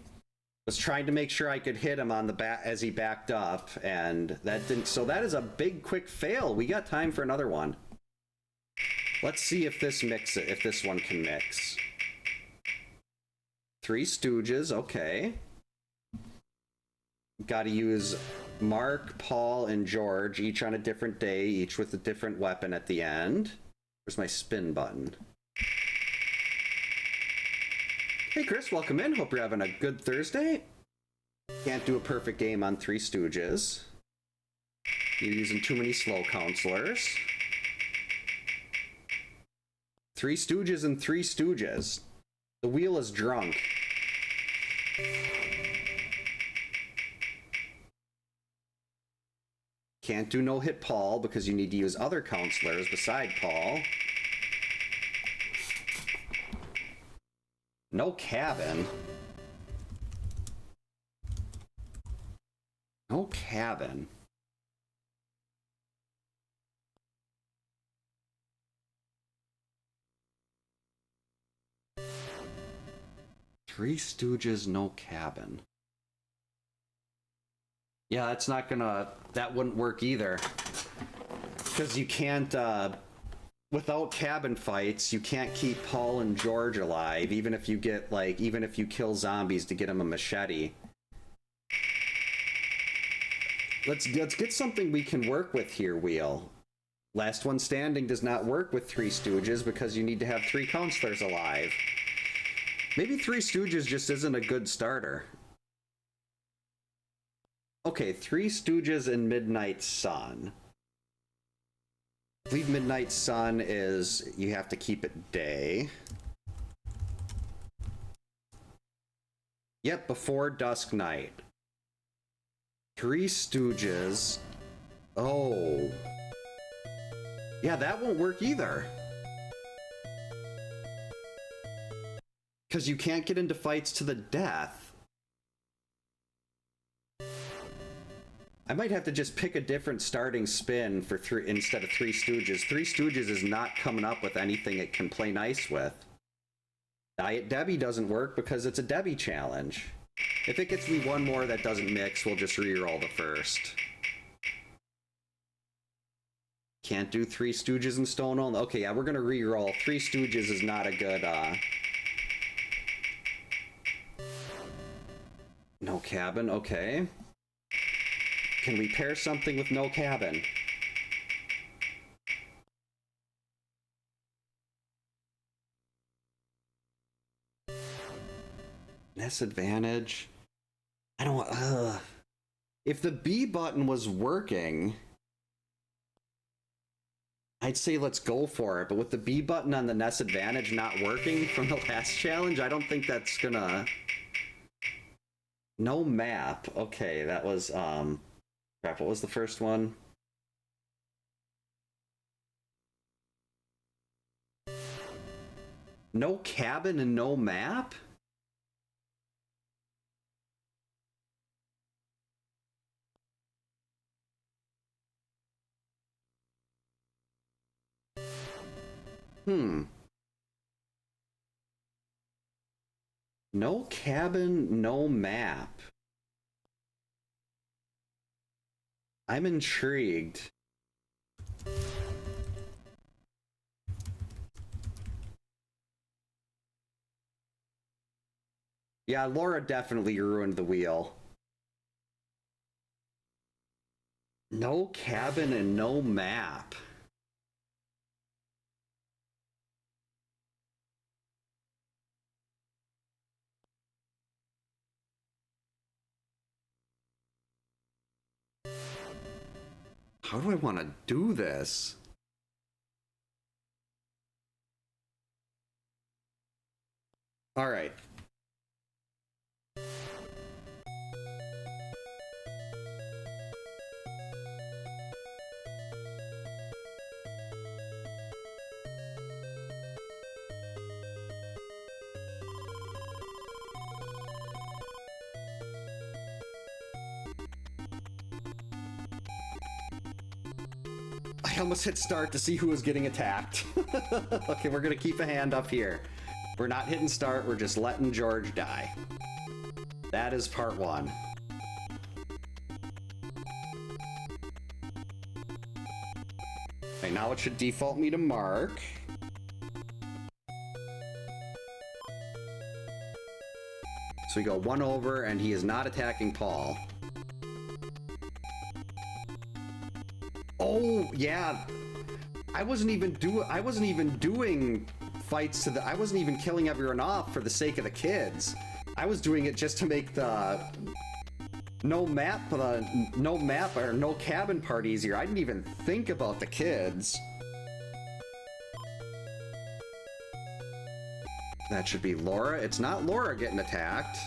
Speaker 1: Was trying to make sure I could hit him on the back as he backed up, and that didn't. So that is a big, quick fail. We got time for another one. Let's see if this one can mix. 3 Stooges, okay. Got to use Mark, Paul, and George, each on a different day, each with a different weapon at the end. Where's my spin button? Hey Chris, welcome in. Hope you're having a good Thursday. Can't do a perfect game on 3 Stooges. You're using too many slow counselors. Three Stooges and Three Stooges. The wheel is drunk. Can't do no hit Paul because you need to use other counselors beside Paul. No cabin. No cabin. Three Stooges, no cabin. Yeah, that's not gonna... That wouldn't work either. Because you can't, without cabin fights, you can't keep Paul and George alive, even if you get, like, even if you kill zombies to get them a machete. Let's get something we can work with here, Wheel. Last One Standing does not work with Three Stooges because you need to have three counselors alive. Maybe Three Stooges just isn't a good starter. Okay, Three Stooges and Midnight Sun. I believe Midnight Sun is you have to keep it day. Yep, before dusk night. Three Stooges. Oh. Yeah, that won't work either. Because you can't get into fights to the death. I might have to just pick a different starting spin for instead of Three Stooges. Three Stooges is not coming up with anything it can play nice with. Diet Debbie doesn't work because it's a Debbie challenge. If it gets me one more that doesn't mix, we'll just reroll the first. Can't do Three Stooges and Stone Only. Okay, yeah, we're gonna reroll. Three Stooges is not a good, No cabin, okay. Can we pair something with no cabin? NES Advantage. I don't, if the B button was working, I'd say let's go for it, but with the B button on the NES Advantage not working from the last challenge, I don't think that's gonna... No map. Okay, that was, crap, what was the first one? No cabin and no map? No cabin, no map. I'm intrigued. Yeah, Laura definitely ruined the wheel. No cabin and no map. How do I want to do this? All right. I almost hit start to see who was getting attacked. Okay, we're gonna keep a hand up here. We're not hitting start, we're just letting George die. That is part one. Okay, now it should default me to Mark. So we go one over, and he is not attacking Paul. Oh, yeah. I wasn't even doing fights to the... I wasn't even killing everyone off for the sake of the kids. I was doing it just to make the no map or no cabin part easier. I didn't even think about the kids. That should be Laura. It's not Laura getting attacked.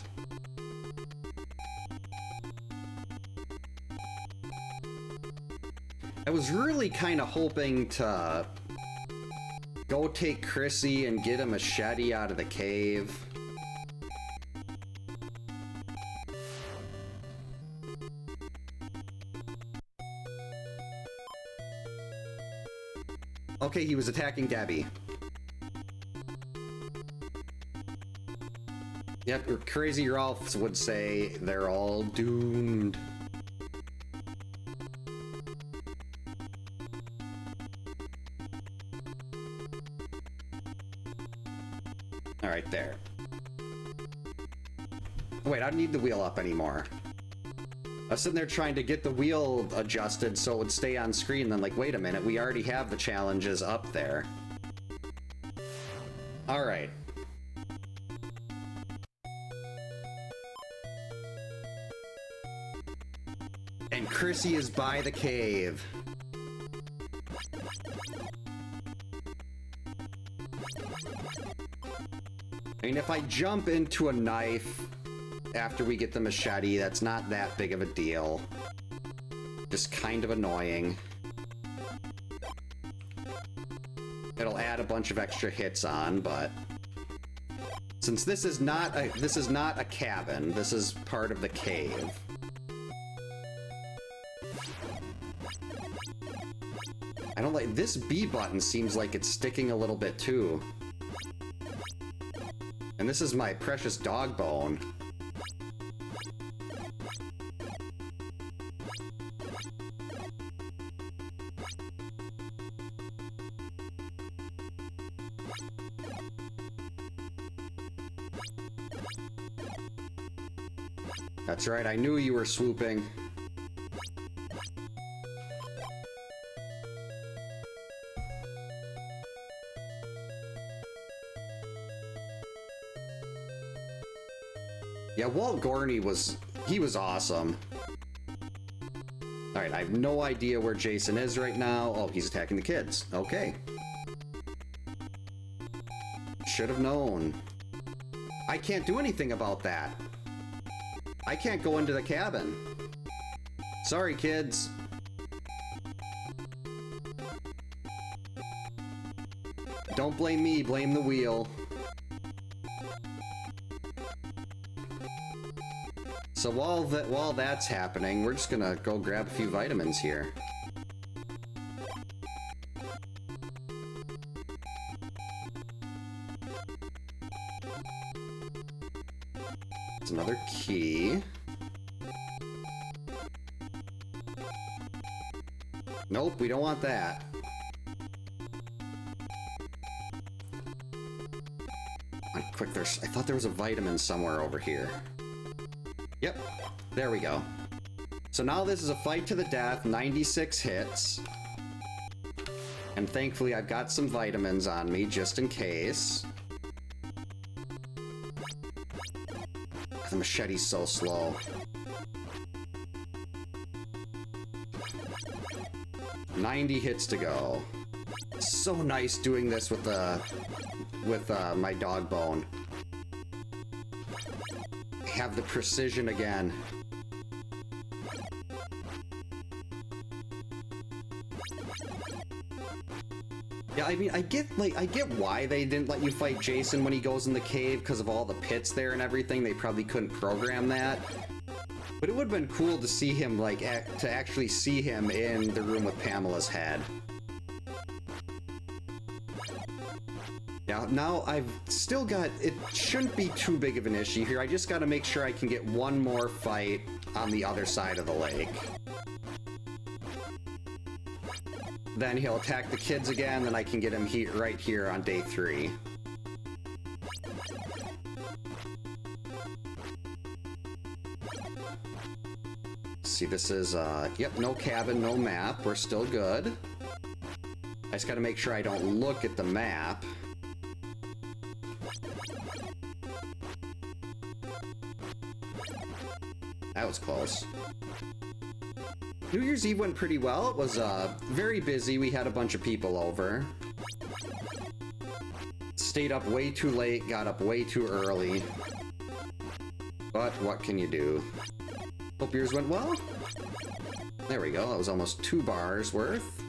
Speaker 1: I was really kind of hoping to go take Chrissy and get a machete out of the cave. Okay, he was attacking Debbie. Yep, Crazy Ralph would say they're all doomed. All right, there. Wait, I don't need the wheel up anymore. I was sitting there trying to get the wheel adjusted so it would stay on screen, then like, wait a minute, we already have the challenges up there. All right. And Chrissy is by the cave. I mean, if I jump into a knife after we get the machete, that's not that big of a deal. Just kind of annoying. It'll add a bunch of extra hits on, but since this is not a cabin, this is part of the cave. I don't like this B button, seems like it's sticking a little bit too. And this is my precious dog bone. That's right, I knew you were swooping. Yeah, Walt Gorney was awesome. Alright, I have no idea where Jason is right now. Oh, he's attacking the kids. Okay. Should have known. I can't do anything about that. I can't go into the cabin. Sorry, kids. Don't blame me, blame the wheel. So while that's happening, we're just gonna go grab a few vitamins here. It's another key. Nope, we don't want that. Quick, I thought there was a vitamin somewhere over here. Yep, there we go. So now this is a fight to the death, 96 hits. And thankfully I've got some vitamins on me, just in case. The machete's so slow. 90 hits to go. So nice doing this with my dog bone. Have the precision again. Yeah, I mean, I get why they didn't let you fight Jason when he goes in the cave because of all the pits there and everything. They probably couldn't program that. But it would have been cool to see him, like, to actually see him in the room with Pamela's head. Now I've still got, it shouldn't be too big of an issue here. I just got to make sure I can get one more fight on the other side of the lake. Then he'll attack the kids again, then I can get him right here on day 3. See, this is, yep, no cabin, no map. We're still good. I just got to make sure I don't look at the map. That was close. New Year's Eve went pretty well. It was very busy. We had a bunch of people over. Stayed up way too late, got up way too early. But what can you do? Hope yours went well. There we go, that was almost 2 bars worth.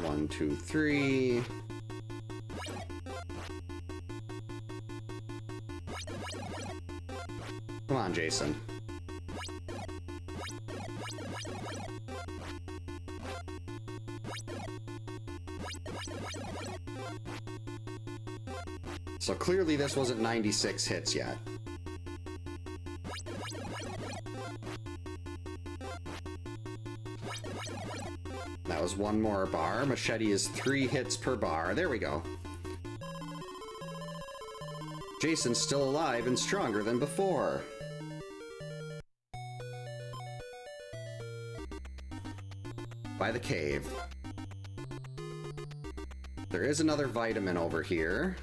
Speaker 1: One, two, three. Come on, Jason. So clearly this wasn't 96 hits yet. That was 1 more bar. Machete is 3 hits per bar. There we go. Jason's still alive and stronger than before. By the cave. There is another vitamin over here.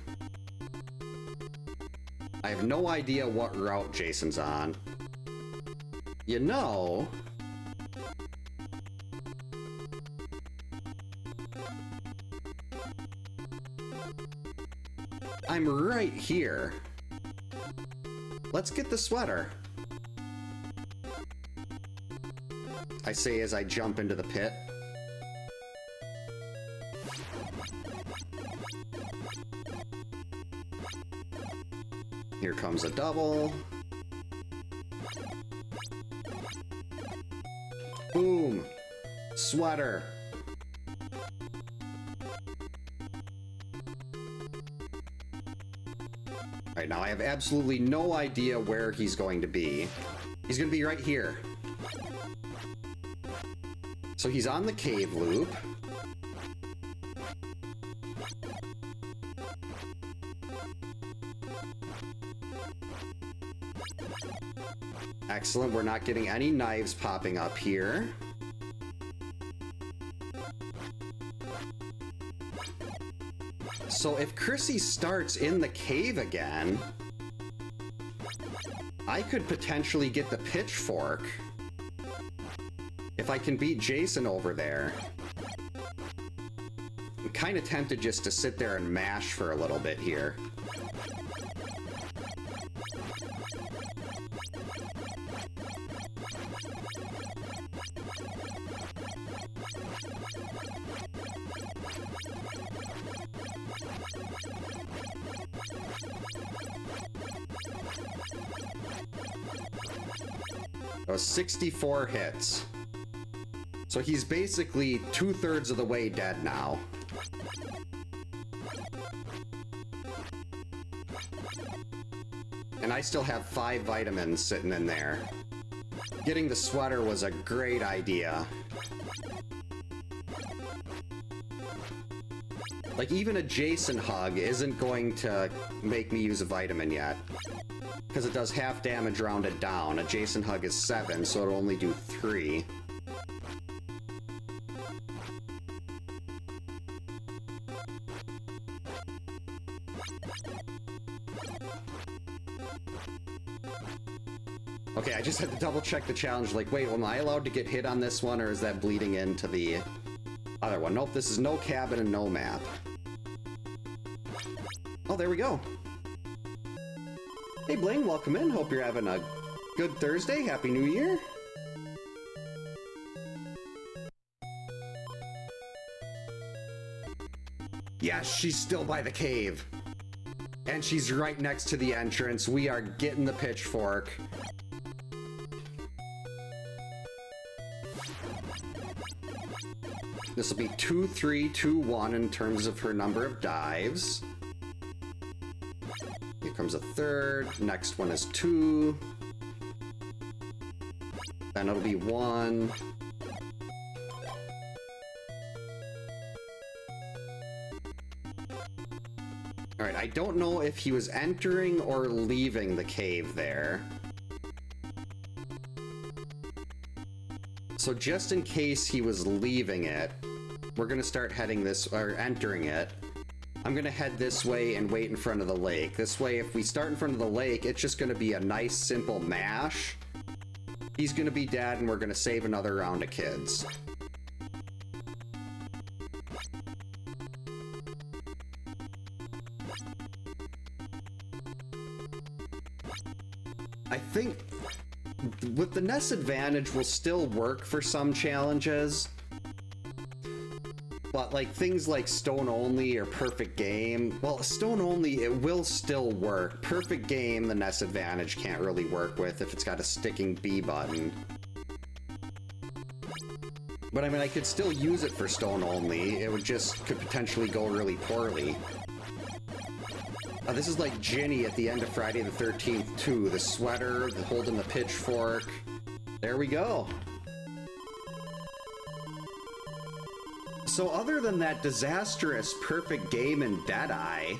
Speaker 1: I have no idea what route Jason's on. You know... I'm right here. Let's get the sweater. I say as I jump into the pit. Here comes a double. Boom! Sweater. Alright, now I have absolutely no idea where he's going to be. He's going to be right here. So he's on the cave loop. Excellent, we're not getting any knives popping up here. So if Chrissy starts in the cave again, I could potentially get the pitchfork if I can beat Jason over there. I'm kind of tempted just to sit there and mash for a little bit here. That was 64 hits. So he's basically 2/3 of the way dead now. And I still have 5 vitamins sitting in there. Getting the sweater was a great idea. Like, even a Jason hug isn't going to make me use a vitamin yet. Because it does half damage rounded down. A Jason hug is 7, so it'll only do 3. Okay, I just had to double check the challenge, like, wait, am I allowed to get hit on this one, or is that bleeding into the other one? Nope, this is no cabin and no map. Oh, there we go. Hey Bling, welcome in. Hope you're having a good Thursday. Happy New Year. Yes, she's still by the cave. And she's right next to the entrance. We are getting the pitchfork. This will be 2, 3, 2, 1 in terms of her number of dives. Here comes a third. Next one is 2. Then it'll be 1. Alright, I don't know if he was entering or leaving the cave there. So just in case he was leaving it, we're gonna start heading this, or entering it. I'm gonna head this way and wait in front of the lake. This way, if we start in front of the lake, it's just gonna be a nice, simple mash. He's gonna be dead, and we're gonna save another round of kids. I think with the NES Advantage will still work for some challenges, but like things like Stone Only or Perfect Game, well, Stone Only, it will still work. Perfect Game, the NES Advantage can't really work with if it's got a sticking B button. But I mean, I could still use it for Stone Only. It would just could potentially go really poorly. This is like Ginny at the end of Friday the 13th too. The sweater, the holding the pitchfork. There we go. So other than that disastrous Perfect Game and Deadeye,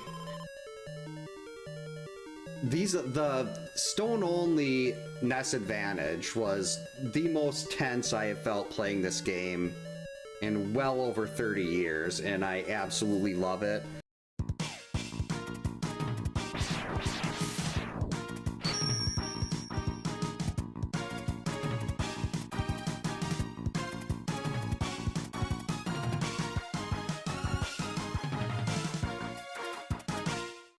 Speaker 1: the Stone Only NES Advantage was the most tense I have felt playing this game in well over 30 years, and I absolutely love it.